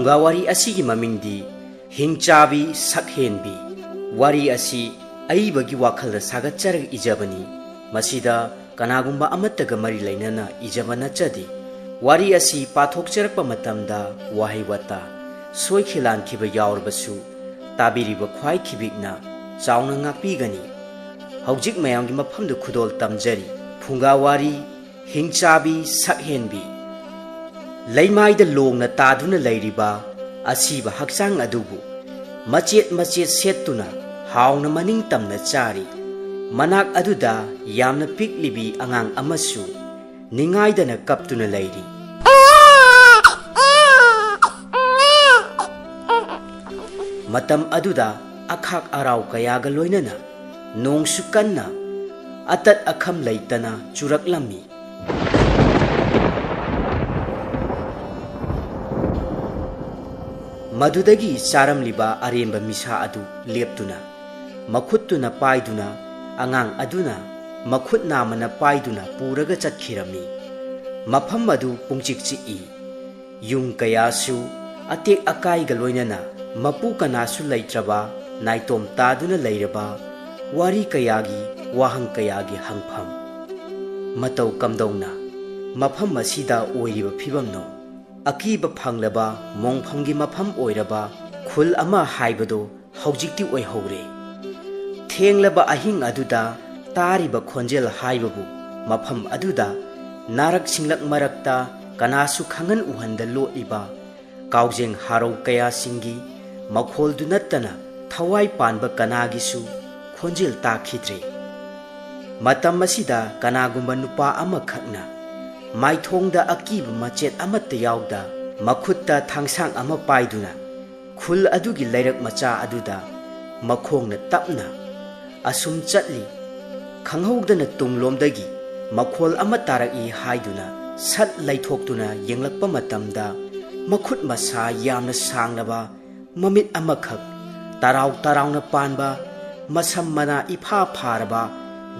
ꯐꯨꯡꯒꯥꯋꯥꯔꯤ ꯑꯁꯤꯒꯤ ꯃꯃꯤꯡꯗꯤ ꯍꯤꯡꯆꯥꯕꯤ ꯁꯛꯍꯦꯟꯕꯤ ꯋꯥꯔꯤ ꯑꯁꯤ ꯑꯏꯕꯒꯤ ꯋꯥꯈꯜꯗ ꯁꯥꯒꯠꯆꯔꯒ ꯏꯖꯕꯅꯤ ꯃꯁꯤꯗ ꯀꯅꯥꯒꯨꯝꯕ ꯑꯃꯠꯇꯒ ꯃꯔꯤ ꯂꯩꯅꯅ ꯏꯖꯕ ꯅꯠꯆꯗꯦ ꯋꯥꯔꯤ ꯑꯁꯤ ꯄꯥꯊꯣꯛꯆꯔꯛꯄ ꯃꯇꯝꯗ ꯋꯥꯍꯩ ꯋꯥꯇꯥ ꯁꯣꯏꯈꯤꯂꯥꯟꯈꯤꯕ ꯌꯥꯎꯔꯕꯁꯨ ꯇꯥꯕꯤꯔꯤꯕ ꯈ꯭ꯋꯥꯏ ꯈꯤꯕꯤꯛꯅ ꯆꯥꯎꯅ ꯉꯥꯛꯄꯤꯒꯅꯤ ꯍꯧꯖꯤꯛ ꯃꯌꯥꯝꯒꯤ ꯃꯐꯝꯗ ꯈꯨꯗꯣꯜ ꯇꯝꯖꯔꯤ ꯐꯨꯡꯒꯥꯋꯥꯔꯤ ꯍꯤꯡꯆꯥꯕꯤ ꯁꯛꯍꯦꯟꯕꯤ ꯂꯩꯃꯥꯏꯗ ꯂꯣꯡꯅ ꯇꯥꯗꯨꯅ ꯂꯩꯔꯤꯕ ꯑꯁꯤꯕ ꯍꯛꯆꯥꯡ ꯑꯗꯨꯕꯨ ꯃꯆꯦꯠ ꯃꯆꯦꯠ ꯁꯦꯠꯇꯨꯅ ꯍꯥꯎꯅ ꯃꯅꯤꯡ ꯇꯝꯅ ꯆꯥꯔꯤ ꯃꯅꯥꯛ ꯑꯗꯨꯗ ꯌꯥꯝꯅ ꯄꯤꯛꯂꯤꯕꯤ ꯑꯉꯥꯡ ꯑꯃꯁꯨ ꯅꯤꯡꯉꯥꯏꯗꯅ ꯀꯞꯇꯨꯅ ꯂꯩꯔꯤ ꯃꯇꯝ ꯑꯗꯨꯗ ꯑꯈꯥꯛ ꯑꯔꯥꯎ ꯀꯌꯥꯒ ꯂꯣꯏꯅꯅ ꯅꯣꯡꯁꯨ ꯀꯟꯅ ꯑꯇꯠ ꯑꯈꯝ ꯂꯩꯇꯅ ꯆꯨꯔꯛꯂꯝꯃꯤ ꯃꯗꯨꯗꯒꯤ ꯆꯥꯔꯝꯂꯤꯕ ꯑꯔꯦꯝꯕ ꯃꯤꯁꯥ ꯑꯗꯨ ꯂꯦꯞꯇꯨꯅ ꯃꯈꯨꯠꯇꯨꯅ ꯄꯥꯏꯗꯨꯅ ꯑꯉꯥꯡ ꯑꯗꯨꯅ ꯃꯈꯨꯠ ꯅꯥꯝꯃꯅ ꯄꯥꯏꯗꯨꯅ ꯄꯨꯔꯒ ꯆꯠꯈꯤꯔꯝꯃꯤ ꯃꯐꯝ ꯑꯗꯨ ꯄꯨꯡꯆꯤꯛ ꯆꯤꯛꯏ ꯌꯨꯝ ꯀꯌꯥꯁꯨ ꯑꯇꯦꯛ ꯑꯀꯥꯏꯒ ꯂꯣꯏꯅꯅ ꯃꯄꯨ ꯀꯅꯥꯁꯨ ꯂꯩꯇ꯭ꯔꯕ ꯅꯥꯏꯇꯣꯝ ꯇꯥꯗꯨꯅ ꯂꯩꯔꯕ ꯋꯥꯔꯤ ꯀꯌꯥꯒꯤ ꯋꯥꯍꯪ ꯀꯌꯥꯒꯤ ꯍꯪꯐꯝ ꯃꯇꯧ ꯀꯝꯗꯧꯅ ꯃꯐꯝ ꯑꯁꯤꯗ ꯑꯣꯏꯔꯤꯕ ꯐꯤꯕꯝꯅꯣ ꯑꯀꯤꯕ ꯐꯪꯂꯕ ꯃꯣꯡꯐꯝꯒꯤ ꯃꯐꯝ ꯑꯣꯏꯔꯕ ꯈꯨꯜ ꯑꯃ ꯍꯥꯏꯕꯗꯣ ꯍꯧꯖꯤꯛꯇꯤ ꯑꯣꯏꯍꯧꯔꯦ ꯊꯦꯡꯂꯕ ꯑꯍꯤꯡ ꯑꯗꯨꯗ ꯇꯥꯔꯤꯕ ꯈꯣꯟꯖꯦꯜ ꯍꯥꯏꯕꯕꯨ ꯃꯐꯝ ꯑꯗꯨꯗ ꯅꯥꯔꯛ ꯁꯤꯡꯂꯛ ꯃꯔꯛꯇ ꯀꯅꯥꯁꯨ ꯈꯪꯍꯟ ꯎꯍꯟꯗ ꯂꯣꯠꯂꯤꯕ ꯀꯥꯎꯖꯦꯡ ꯍꯥꯔꯧ ꯀꯌꯥꯁꯤꯡꯒꯤ ꯃꯈꯣꯜꯗꯨ ꯅꯠꯇꯅ ꯊꯋꯥꯏ ꯄꯥꯟꯕ ꯀꯅꯥꯒꯤꯁꯨ ꯈꯣꯟꯖꯦꯜ ꯇꯥꯈꯤꯗ꯭ꯔꯦ ꯃꯇꯝ ꯑꯁꯤꯗ ꯀꯅꯥꯒꯨꯝꯕ ꯅꯨꯄꯥ ꯑꯃꯈꯛꯅ ꯃꯥꯏꯊꯣꯡꯗ ꯑꯀꯤꯕ ꯃꯆꯦꯠ ꯑꯃꯠꯇ ꯌꯥꯎꯗ ꯃꯈꯨꯠꯇ ꯊꯥꯡꯁꯥꯡ ꯑꯃ ꯄꯥꯏꯗꯨꯅ ꯈꯨꯜ ꯑꯗꯨꯒꯤ ꯂꯩꯔꯛ ꯃꯆꯥ ꯑꯗꯨꯗ ꯃꯈꯣꯡꯅ ꯇꯞꯅ ꯑꯁꯨꯝ ꯆꯠꯂꯤ ꯈꯪꯍꯧꯗꯅ ꯇꯨꯡꯂꯣꯝꯗꯒꯤ ꯃꯈꯣꯜ ꯑꯃ ꯇꯥꯔꯛꯏ ꯍꯥꯏꯗꯨꯅ ꯁꯠ ꯂꯩꯊꯣꯛꯇꯨꯅ ꯌꯦꯡꯂꯛꯄ ꯃꯇꯝꯗ ꯃꯈꯨꯠ ꯃꯁꯥ ꯌꯥꯝꯅ ꯁꯥꯡꯂꯕ ꯃꯃꯤꯠ ꯑꯃꯈꯛ ꯇꯔꯥꯎ ꯇꯔꯥꯎꯅ ꯄꯥꯟꯕ ꯃꯁꯝ ꯃꯅꯥ ꯏꯐꯥ ꯐꯥꯔꯕ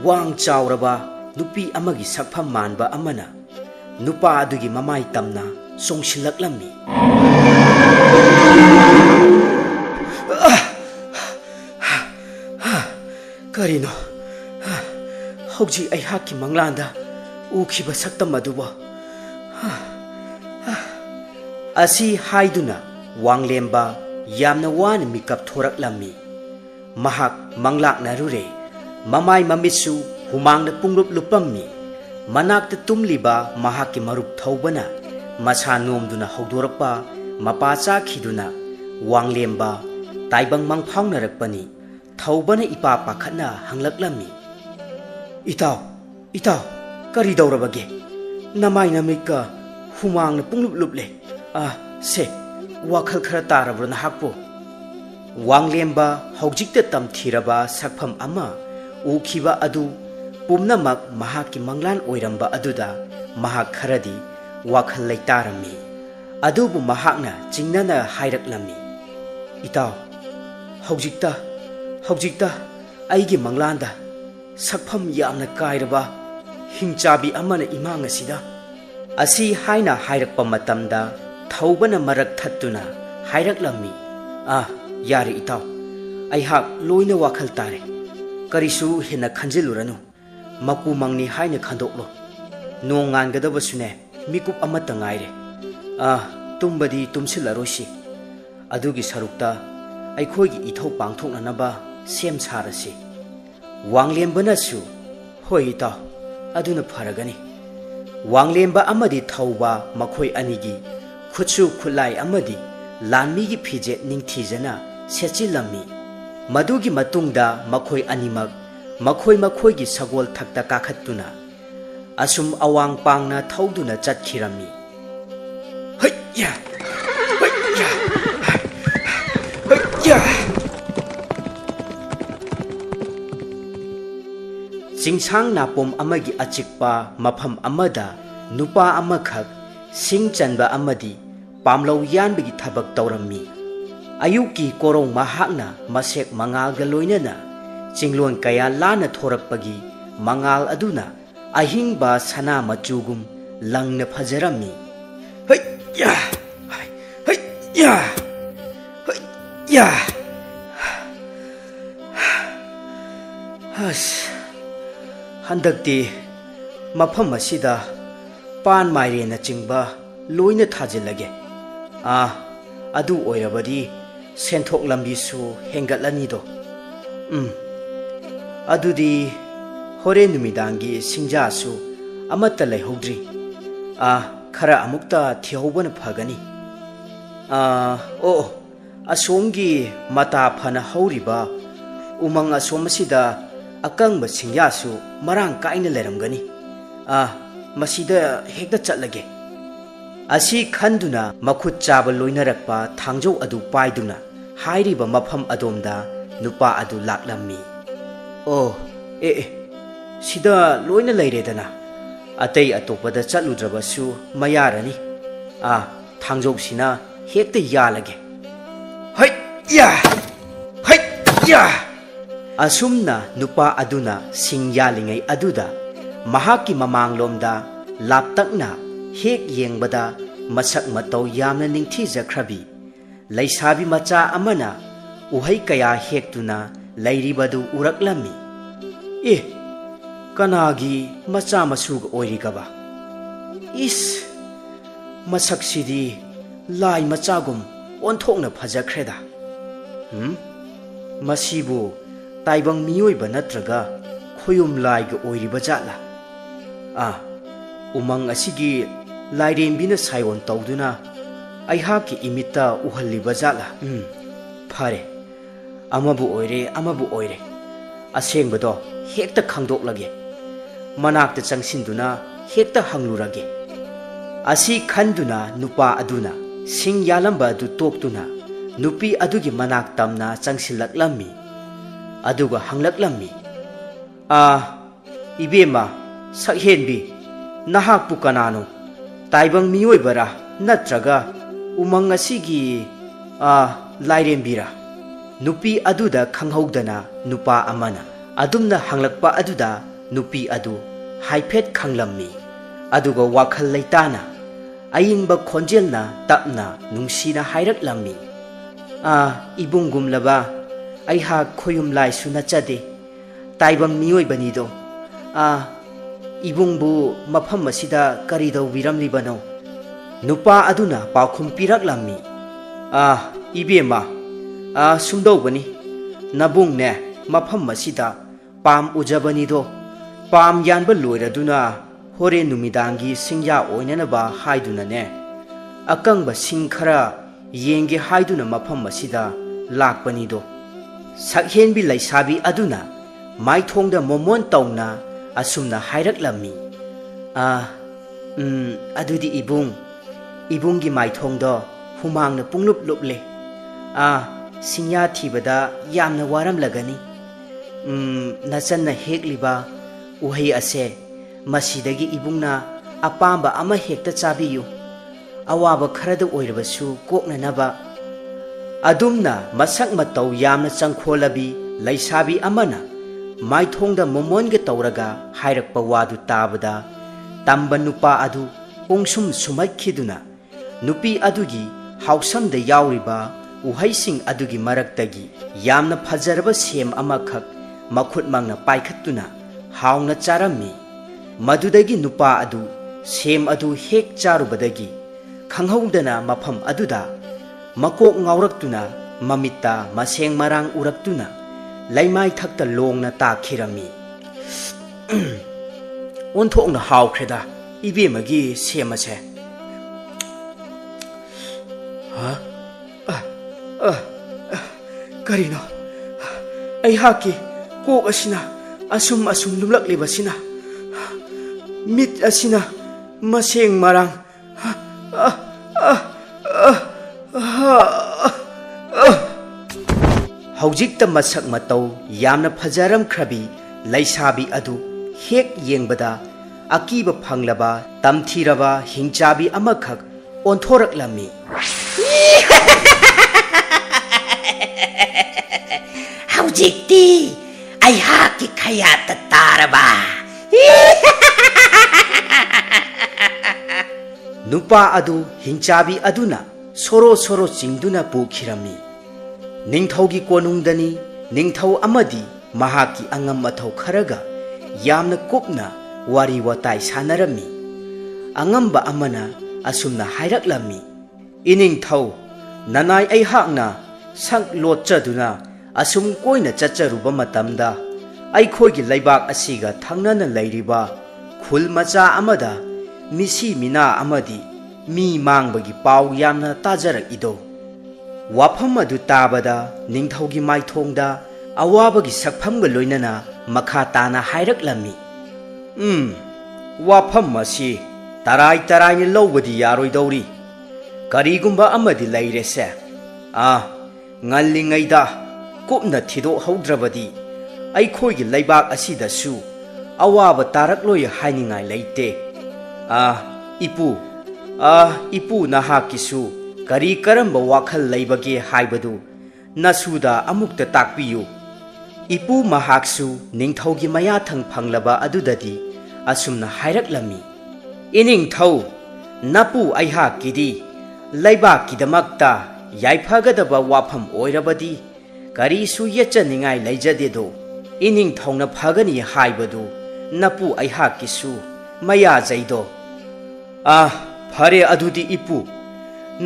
ꯋꯥꯡ ꯆꯥꯎꯔꯕ ꯅꯨꯄꯤ ꯑꯃꯒꯤ ꯁꯛꯐꯝ ꯃꯥꯟꯕ ꯑꯃꯅ ꯅꯨꯄꯥ ꯑꯗꯨꯒꯤ ꯃꯃꯥꯏ ꯇꯝꯅ ꯆꯣꯡꯁꯤꯜꯂꯛꯂꯝꯃꯤ ꯀꯔꯤꯅꯣ ꯍꯧꯖꯤꯛ ꯑꯩꯍꯥꯛꯀꯤ ꯃꯪꯂꯥꯟꯗ ꯎꯈꯤꯕ ꯁꯛꯇꯝ ꯑꯗꯨꯕꯨ ꯑꯁꯤ ꯍꯥꯏꯗꯨꯅ ꯋꯥꯡꯂꯦꯝꯕ ꯌꯥꯝꯅ ꯋꯥꯅ ꯃꯤꯀꯞ ꯊꯣꯔꯛꯂꯝꯃꯤ ꯃꯍꯥꯛ ꯃꯪꯂꯥꯛꯅꯔꯨꯔꯦ ꯃꯃꯥꯏ ꯃꯃꯤꯠꯁꯨ ꯍꯨꯃꯥꯡꯅ ꯄꯨꯡꯂꯨꯞ ꯂꯨꯞꯄꯝꯃꯤ ꯃꯅꯥꯛꯇ ꯇꯨꯝꯂꯤꯕ ꯃꯍꯥꯛꯀꯤ ꯃꯔꯨꯞ ꯊꯧꯕꯅ ꯃꯁꯥ ꯅꯣꯝꯗꯨꯅ ꯍꯧꯗꯣꯔꯛꯄ ꯃꯄꯥ ꯆꯥꯈꯤꯗꯨꯅ ꯋꯥꯡꯂꯦꯝꯕ ꯇꯥꯏꯕꯪ ꯃꯪꯐꯥꯎꯅꯔꯛꯄꯅꯤ ꯊꯧꯕꯅ ꯏꯄꯥ ꯄꯥꯈꯠꯅ ꯍꯪꯂꯛꯂꯝꯃꯤ ꯏꯇꯥꯎ ꯏꯇꯥꯎ ꯀꯔꯤꯗꯧꯔꯕꯒꯦ ꯅꯃꯥꯏ ꯅꯃꯤꯠꯀ ꯍꯨꯃꯥꯡꯅ ꯄꯨꯡꯂꯨꯞ ꯂꯨꯞꯂꯦ ꯁꯦ ꯋꯥꯈꯜ ꯈꯔ ꯇꯥꯔꯕ꯭ꯔꯣ ꯅꯍꯥꯛꯄꯨ ꯋꯥꯡꯂꯦꯝꯕ ꯍꯧꯖꯤꯛꯇ ꯇꯝꯊꯤꯔꯕ ꯁꯛꯐꯝ ꯑꯃ ꯎꯈꯤꯕ ꯑꯗꯨ ꯄꯨꯝꯅꯃꯛ ꯃꯍꯥꯛꯀꯤ ꯃꯪꯂꯥꯟ ꯑꯣꯏꯔꯝꯕ ꯑꯗꯨꯗ ꯃꯍꯥꯛ ꯈꯔꯗꯤ ꯋꯥꯈꯜ ꯂꯩꯇꯥꯔꯝꯃꯤ ꯑꯗꯨꯕꯨ ꯃꯍꯥꯛꯅ ꯆꯤꯡꯅꯅ ꯍꯥꯏꯔꯛꯂꯝꯃꯤ ꯏꯇꯥꯎ ꯍꯧꯖꯤꯛꯇ ꯑꯩꯒꯤ ꯃꯪꯂꯥꯟꯗ ꯁꯛꯐꯝ ꯌꯥꯝꯅ ꯀꯥꯏꯔꯕ ꯍꯤꯡꯆꯥꯕꯤ ꯑꯃꯅ ꯏꯃꯥꯡ ꯑꯁꯤꯗ ꯑꯁꯤ ꯍꯥꯏꯅ ꯍꯥꯏꯔꯛꯄ ꯃꯇꯝꯗ ꯊꯧꯕꯅ ꯃꯔꯛ ꯊꯠꯇꯨꯅ ꯍꯥꯏꯔꯛꯂꯝꯃꯤ ꯌꯥꯔꯦ ꯏꯇꯥꯎ ꯑꯩꯍꯥꯛ ꯂꯣꯏꯅ ꯋꯥꯈꯜ ꯇꯥꯔꯦ ꯀꯔꯤꯁꯨ ꯍꯦꯟꯅ ꯈꯟꯖꯤꯜꯂꯨꯔꯅꯨ ꯃꯀꯨ ꯃꯪꯅꯤ ꯍꯥꯏꯅ ꯈꯟꯗꯣꯛꯂꯣ ꯅꯣꯡ ꯉꯥꯟꯒꯗꯕꯁꯨꯅꯦ ꯃꯤꯀꯨꯞ ꯑꯃꯠꯇ ꯉꯥꯏꯔꯦ ꯇꯨꯝꯕꯗꯤ ꯇꯨꯝꯁꯤꯜꯂꯔꯣꯏꯁꯤ ꯑꯗꯨꯒꯤ ꯁꯔꯨꯛꯇ ꯑꯩꯈꯣꯏꯒꯤ ꯏꯊꯧ ꯄꯥꯡꯊꯣꯛꯅꯅꯕ ꯁꯦꯝ ꯁꯥꯔꯁꯤ ꯋꯥꯡꯂꯦꯝꯕꯅꯁꯨ ꯍꯣꯏ ꯏꯇꯥꯎ ꯑꯗꯨꯅ ꯐꯔꯒꯅꯤ ꯋꯥꯡꯂꯦꯝꯕ ꯑꯃꯗꯤ ꯊꯧꯕ ꯃꯈꯣꯏ ꯑꯅꯤꯒꯤ ꯈꯨꯠꯁꯨ ꯈꯨꯠꯂꯥꯏ ꯑꯃꯗꯤ ꯂꯥꯟꯃꯤꯒꯤ ꯐꯤꯖꯦꯠ ꯅꯤꯡꯊꯤꯖꯅ ꯁꯦꯠꯆꯤꯜꯂꯝꯃꯤ ꯃꯗꯨꯒꯤ ꯃꯇꯨꯡꯗ ꯃꯈꯣꯏ ꯑꯅꯤꯃꯛ ꯃꯈꯣꯏꯒꯤ ꯁꯒꯣꯜ ꯊꯛꯇ ꯀꯥꯈꯠꯇꯨꯅ ꯑꯁꯨꯝ ꯑꯋꯥꯡ ꯄꯥꯡꯅ ꯊꯧꯗꯨꯅ ꯆꯠꯈꯤꯔꯝꯃꯤ ꯆꯤꯡꯁꯥꯡ ꯅꯥꯄꯣꯝ ꯑꯃꯒꯤ ꯑꯆꯤꯛꯄ ꯃꯐꯝ ꯑꯃꯗ ꯅꯨꯄꯥ ꯑꯃꯈꯛ ꯁꯤꯡ ꯆꯟꯕ ꯑꯃꯗꯤ ꯄꯥꯝꯂꯧ ꯌꯥꯟꯕꯒꯤ ꯊꯕꯛ ꯇꯧꯔꯝꯃꯤ ꯑꯌꯨꯛꯀꯤ ꯀꯣꯔꯧ ꯃꯍꯥꯛꯅ ꯃꯁꯦꯛ ꯃꯉꯥꯜꯒ ꯂꯣꯏꯅꯅ ꯆꯤꯡꯂꯣꯟ ꯀꯌꯥ ꯂꯥꯟꯅ ꯊꯣꯔꯛꯄꯒꯤ ꯃꯉꯥꯜ ꯑꯗꯨꯅ ꯑꯍꯤꯡꯕ ꯁꯅꯥ ꯃꯆꯨꯒꯨꯝ ꯂꯪꯅ ꯐꯖꯔꯝꯃꯤ ya ya handakti mafam asida pan maire na chingba loina thajilage adu oirabadi senthok lambi su hengatlani do adudi hore numidangi singja su amata lehodri khara amukta thihobana phagani asomgi mata phana hauriba umang asomasida akangba singya su marang kaina leramgani masida hekta chatlage asi khanduna makhut chaba loinarakpa thangjau adu paiduna hairiba mafam adomda nupa adu laklammi sida loina leiredana atei atopada chatludrabasu mayarani thangjau sina hekta yalage hai ya asumna nupa aduna singyalingai aduda mahaki mamanglomda laptakna hek yengbada masak matau yamna ningthijakhrabi leisabi macha amana uhai kaya hektuna leiribadu uraklami kanagi macha masug oirigaba masaksidi lai machagum onthokna phajakreda masibu taibang miyoiba natraga khoyum laiga oiriba jatla umang asigi lairembina sayon tawduna aihaki imita uhalliba jatla phare amabu oire asengbado hekta khangdoklage manakta changsinduna hekta hanglurage asi khanduna nupa aduna sing yalamba adu toktuna nupi adugi manak tamna changsilaklammi aduga hanglaklammi ibema sakhenbi nahakpu kanano taibang miyoibara natraga umang asigi lairembira nupi aduda khanghaudana nupa amana adumna hanglakpa aduda nupi adu haifet khanglammi aduga wakhal leitana ayingba khonjelna tapna nungsina hairaklammi ibungumlaba aiha khoyum lai sunachade taibang miyoibanido ibungbu mafam asida karidau biramlibano nupa aduna pakhum piraklammi ibema sumdobani nabungne mafam asida pam ujabanido pam yanba loiraduna hore numidangi singya oinanaba haidunane akangba sing khara yenge haiduna mafam asida lakpanido sakhenbi laisabi aduna maithongda momon tawna asumna hairaklammi adudi ibunggi maithongdo humangna punglup luple singya thibada yamna waramlagani nachanna hekliba uhai ase masidagi ibungna apamba ama hekta chabiyu awaba kharada oirabasu koknanaba adumna masak matau yamna changkholabi laisabi amana maithongda momonga tawraga hairakpa wadu tabada tamba nupa adu ongsum sumakhiduna nupi adugi hausamda yauriba uhaising adugi maraktagi yamna phajaraba sem amakhak makhut mangna paikhattuna hauna charammi madudagi nupa adu sem adu hek charubadagi khanghaudana mafam aduda makok ngauraktuna mamitta maseng marang uraktuna laimai thakta longna takhirami onthokna hawkhreda ibemagi semase karino aihaki kok asina asum lumlaklibasina mit asina maseng marang haujikta masak matau yamna phajaram khrabi laisabi adu hek yengbada akiba phanglaba tamthiraba hingchabi amakhak onthoraklami haujikti aihaki khayata taraba nupa adu hingchabi aduna सोरो सोरो चिंदुना पुखिरमी निंगथौगी कोनुंगदनी निंगथौ अमदी महाकी अंगम मथौ खरगा यामना कुपना वारी वताई सानरमी अंगम्बा अमना असुमना हायरकलमी इनिंगथौ ननाय ऐहाकना संग लोटचदुना assume Koyna चच्चरुबा मतमदा अइखोइगी लैबाक असिगा थंगनना लैरिबा खुल मचा अमदा मिसी मिना अमदी मी मांगबगी पाउ यामना ताजरक इदो वाफम अदु ताबदा निंगथौगी माइथोंगदा अवाबगी सकफमगा लोइनना मखा ताना हायरकलमी वाफम मसी तराई तराई लौबदी यारोइदौरी करीगुंबा अमदी लैरेसे ngalingayda kupna thido haudrabadi aikhoi laibak asida su awaba tarakloi hainingai leite ipu nahakisu kari karamba wakhal leibage haibadu nasuda amukta takpiyu ipu mahaksu ningthaugi maya thang phanglaba adudadi asumna hairaklami iningthau napu aiha kidi laibak kidamakta याइफगदबा वाफम ओइरबदी करीसु यचनिंगाय लैजदेदो इनिंग थौना फगनी हाइबदु नपु ऐहाकिसु मया जैदो फरे अदुदी इपु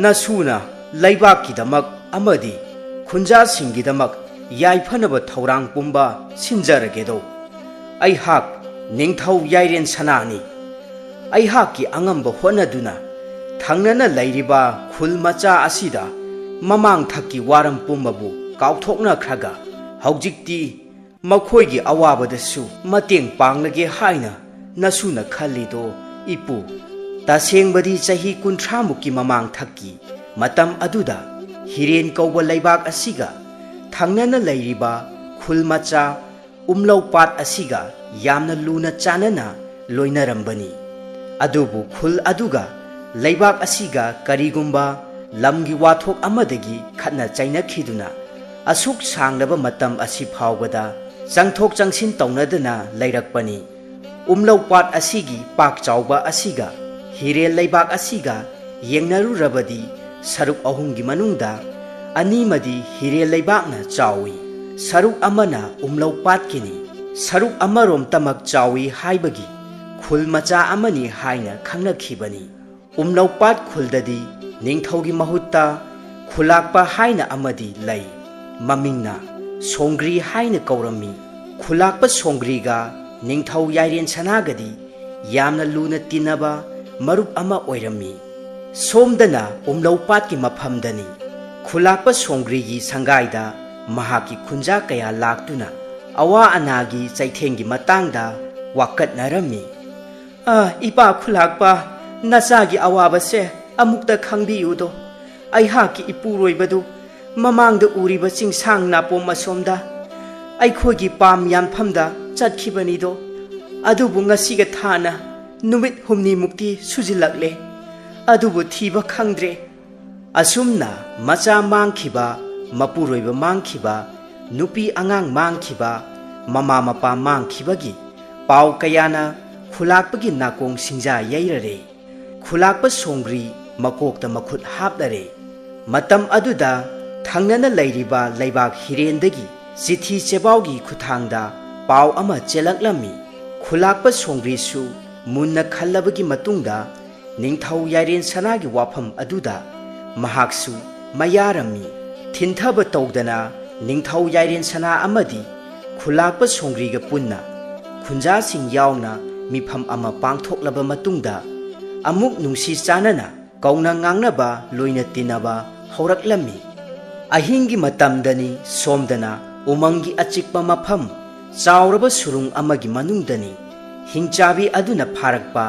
नसुना लैबाकिदमक अमदी खुंजा सिंगिदमक याइफनब थौरांग पुंबा सिंजरगेदो ऐहाक निंगथौ याइरेन सनानी ऐहाकी अंगम्ब होनदुना थंगनना लैरिबा खुल मचा असिदा ममांग थकी वारम पुमबु काउथोकना खरगा हौजिक्ति मखोइगी अवाबदसु मतेंग पांगलगे हाइना नसुना खलिदो इपु तसेंगबदी चही 30 मुकी ममांग थकी मतम अदुदा हिरेन कौबा लैबाक असिगा थंगनना लैरिबा खुल मचा उमलौ पात असिगा यामना लुना चानना लोइनरंबनी अदुबु खुल अदुगा लैबाक असिगा करीगुंबा लमगी वाथोक अमदगी खतना चाइना खिदुना असुक सांगलबा मतम असि फावबदा चंगथोक चंगसिन तौनदना लैरकपनी उमलौ पाट असिगी पाक चावबा असिगा हिरेल लैबाक असिगा येंगनरु रबदी सरुक अहुंगी मनुंगदा अनीमदी हिरेल लैबाकना चावी सरुक अमना उमलौ पाटकिनी सरुक अमरोम तमक चावी हाइबगी खुल मचा अमनी हाइना खंगनखिबनी उमलौ पाट खुलददी निंगथौगी महुत्ता खुलाकपा हाइना अमदी लै ममिंगना सोंग्री हाइना कौरमी खुलाकपा सोंग्रीगा निंगथौ याइरेन सनागदी यामना लुना तिनबा मरुप अमा ओइरमी सोमदना उमलौपातकी मफमदनी खुलाकपा सोंग्रीगी संगाइदा महाकी खुंजा कया लाक्तुना अवा अनागी चैथेंगी मतांगदा वाकटनरमी इपा खुलाकपा नचागी अवाबसे अमुक्ता खंगबियुदो ऐहाकी इपुरोइबदु ममांगदा उरिबा चिंसांग नापोम असोमदा ऐखोगी पाम यानफमदा चटखिबनिदो अदुबु ngasiga थाना नुमित हुमनी मुक्ति सुजिलकले अदुबु थीबा खंद्रे असुमना मचा मांगखिबा मपुरोइबा मांगखिबा नुपी अंगांग मांगखिबा ममा मपा मांगखिबगी पाव कयाना खुलाकपगी नाकोंग सिंजा यैररे खुलाकपा सोंग्री मकोकता मखुत हापलरे मतम अदुदा थंगनना लैरिबा लैबाक हिरेंदगी चिथि चेबावगी खुथांगदा पाव अमा चेलकलमी खुलाकपा सोंग्रीसु मुन्ना खल्लबगी मतुंगदा निंगथौ याइरेन सनागी वाफम अदुदा महाक्सु मयारमी थिनथब तौदना निंगथौ याइरेन सना अमदी खुलाकपा सोंग्रीगा पुन्ना खुंजासिंग यावना मिफम अमा पांगथोकलबा मतुंगदा अमुक नुंसी चानना कौना ngangnaba loina tinaba hauraklammi ahingi matamdani somdana umangi achikpa mafam chauraba surung amagi manungdani hingchabi aduna pharakpa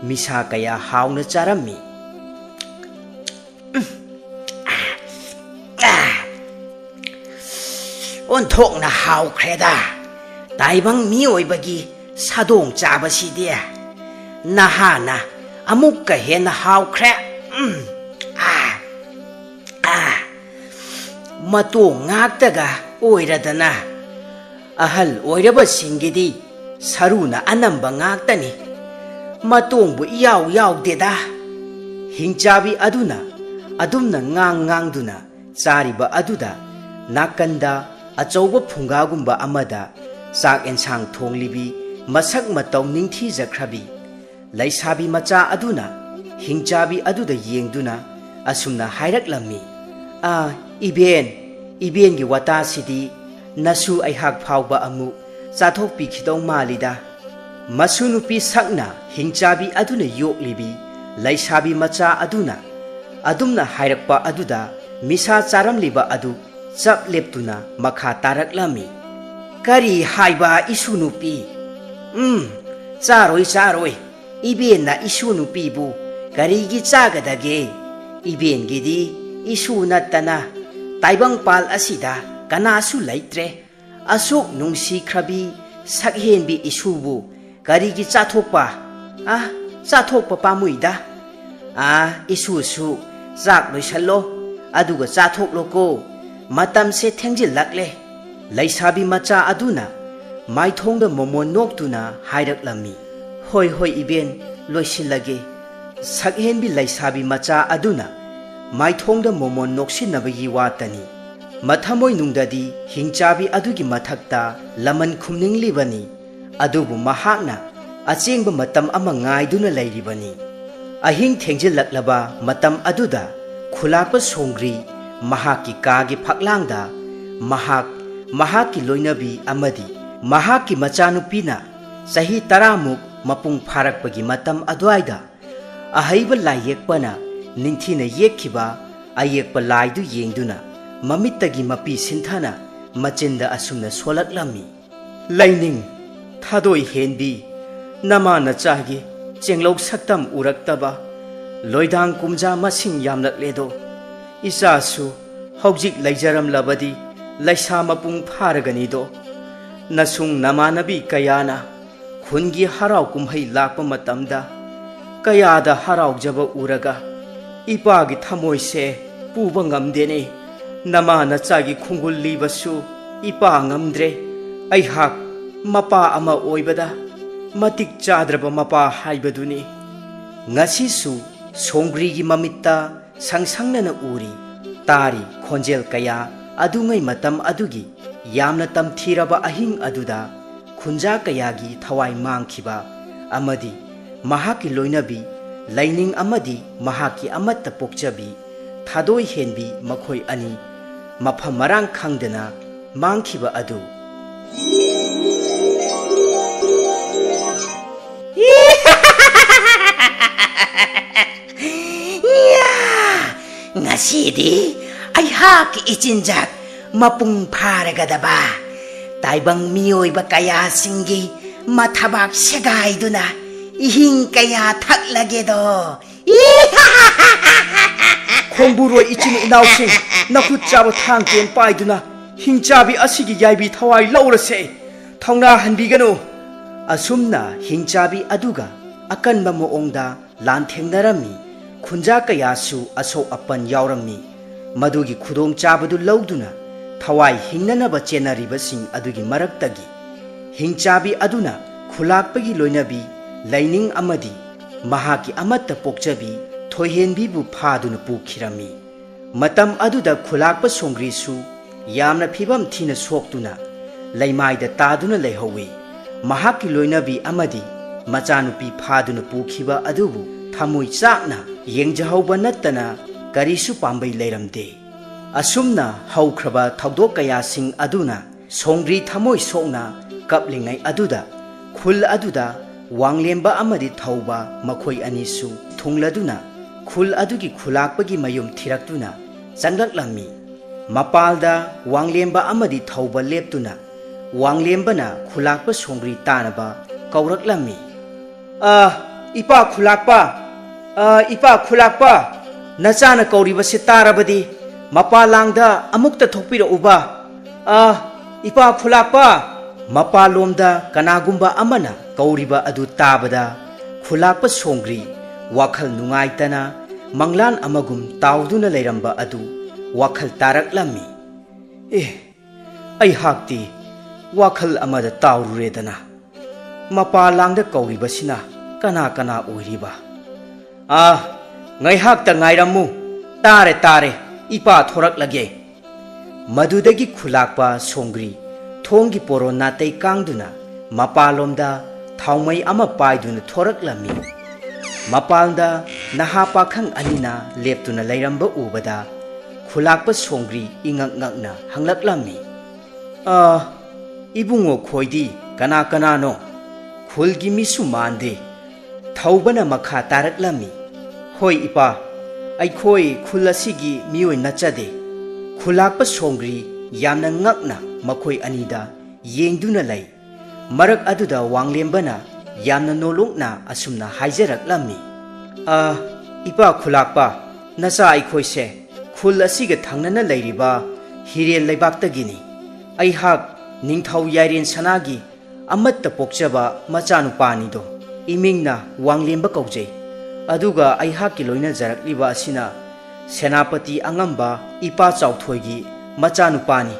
misa kaya hauna charammi onthokna haukreda taibang mi oibagi sadong chabasidi nahana amukka hena haukre mato ngaktaga oiradana ahal oiraba singidi saruna anamba ngaktani matongbu yaw deda hingchabi aduna adumna ngang-ngangduna chariba aduda nakanda achauba phungagumba amada chak ensang thonglibi masak matau ningthijakhrabi laisabi macha aduna hingchabi aduda yengduna asumna hairaklammi iben gi wata sidi nasu aihak phawba amu chathok pikhidau malida masu nupi sakna hingchabi aduna yoklibi laisabi macha aduna adumna hairakpa aduda misa charamliba adu chap leptuna makha taraklami kari haiba isu nupi charoi iben na isu nupi bu kari gi chagadage iben gidi isu natana taibang pal asida kanasu laitre asuk nungsi khrabi sakhenbi isu bu kari gi chathokpa pamuida isu su chak loisallo aduga chathoklo matam se thengjil lakle laisabi macha aduna maithongda momon noktuna hairaklammi hoi iben loisilage sakhenbi laisabi macha aduna maithongda momon noksinabagi watani mathamoi nungdadi hingchabi adugi mathakta laman khumninglibani adubu mahakna achengba matam ama ngaiduna lairibani ahing thengjil laklaba matam aduda khulakpa songri mahaki kagi phaklangda mahaki loinabi amadi mahaki machanupina sahi 10 muk mapung pharakpagi matam adwaida ahaiba layekpana ningthina yekkiba ayekpa laidu yengduna mamittagi mapi sinthana machinda asumna solaklammi laining thadoi henbi nama nachagi chenglok saktam uraktaba loidang kumja masing yamlakledo isasu hojik laijaram labadi laisa mapung pharaganido nasung namanabi kayana khungi harau kumhai lakpa matamda kayada harau jaba uraga ipagi thamoise puba ngamdene nama nachagi khungul libasu ipa ngamdre aihak mapa ama oibada matik chadraba mapa haibaduni ngasisu songrigi mamitta sangsangnana uri tari khonjel kaya adungai matam adugi yamna tamthiraba ahing aduda khunja kayagi thawai mangkhiba amadi mahaki loinabi laining amadi mahaki amatta pokchabi thadoi henbi makhoi ani mafam marang khangdana mangkhiba adu ngasidi aihak ichinjak mapung pharagadaba taibang mioiba kaya singi mathabak segaiduna ihing kaya thaklagedo khongburo ichin inausing nakhut chaba thangken paiduna hingchabi asigi yaibi thawai laurase thongna hanbiganu asumna hingchabi aduga akanba moongda lanthengnarami khunja kayasu aso apan yaurammi madugi khudong chabadu lauduna thawai hingnanaba chenaribasing adugi maraktagi hingchabi aduna khulakpagi loinabi laining amadi mahaki amatta pokchabi thoihenbi bu phaduna pukhirami matam aduda khulakpa songrisu yamna phibam thina soktuna laimaida taduna leihowi mahaki loinabi amadi machanupi phaduna pukhiba adubu thamoi chakna yengjahauba nattana karisu pambai leiramde asumna haukraba thawdok kayasing aduna songri thamoi sokna kaplingai aduda khul aduda wanglemba amadi thauba makhoi anisu thungladuna khul adugi khulakpagi mayum thiraktuna changlaklammi mapalda wanglemba amadi thauba leptuna wanglembana khulakpa songri tanaba kauraklammi ipa khulakpa nachana kauribase tarabadi mapalangda amukta thokpira uba ipa khulakpa mapalomda kanagumba amana kauriba adu tabada khulakpa songri wakhal nungaitana manglan amagum tauduna leiramba adu wakhal taraklammi ai hakti wakhal amada taururedana mapalangda kauribasina kana oiriba ngai hakta ngairamu Tare tare, ipa thorak lage. Madudagi khulakpa songri, thongi poro natay kangduna, mapalomda, thaumay ama paiduna thorak lami. Mapalda, nahapakang anina, leptuna layramba ubada, khulakpa songri ingak ngakna hanglak lami. Ibungo khoidi, kana no, khulgi misu mande, thaubana makha tarak lami. Hoi ipa, ay khoi khulasigi miyoy nachade. Khulakpa songri yamna ngakna makhoi anida yengduna lay. Marak aduda wanglembana yamna nolongna asumna haijarak lami. Ipa khulakpa, nasa ay khoi se, khul asiga thangnana layriba hirel laybaktagini. Ay hak ningthau yairen sanagi amatta pokchaba machanupanido. Imingna wanglemba kaujay. Aduga ay haki loina jarakliba asina Senapati angamba ipa chauthoigi machanupani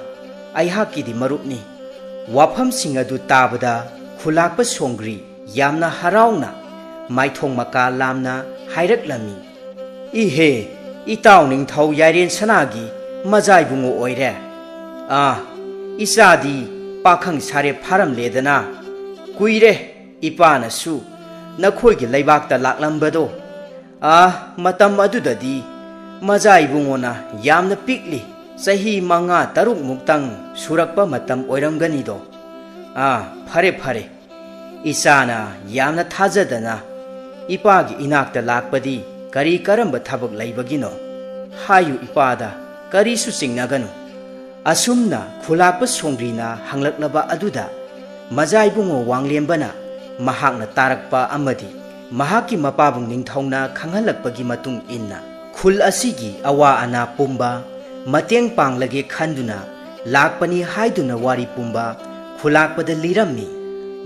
ay haki di marupni. Wafam singadu tabada khulakpa songri yamna harauna maithong maka lamna hairak lami. Ihe itaw ningthau yairen sanagi majai bungo oire. Isadi pakhang sare pharam ledana. Kuire ipana su nakhoigi laibakta laklambado. Matam adudadi majai bungona yamna pikli sahi manga taruk muktang surakpa matam oiramganido. Phare isana yamna thajadana ipagi inakta lakpadi kari karamba thabak laibagino. Hayu ipada kari su singnaganu. Asumna khulakpa songrina hanglaklaba aduda majai bungo wanglembana mahakna tarakpa amadi mahaki mapabung ningthongna khanghalakpagi matung inna khul asigi awa ana pumba mateng panglage khanduna lakpani haiduna wari pumba khulakpada lirammi.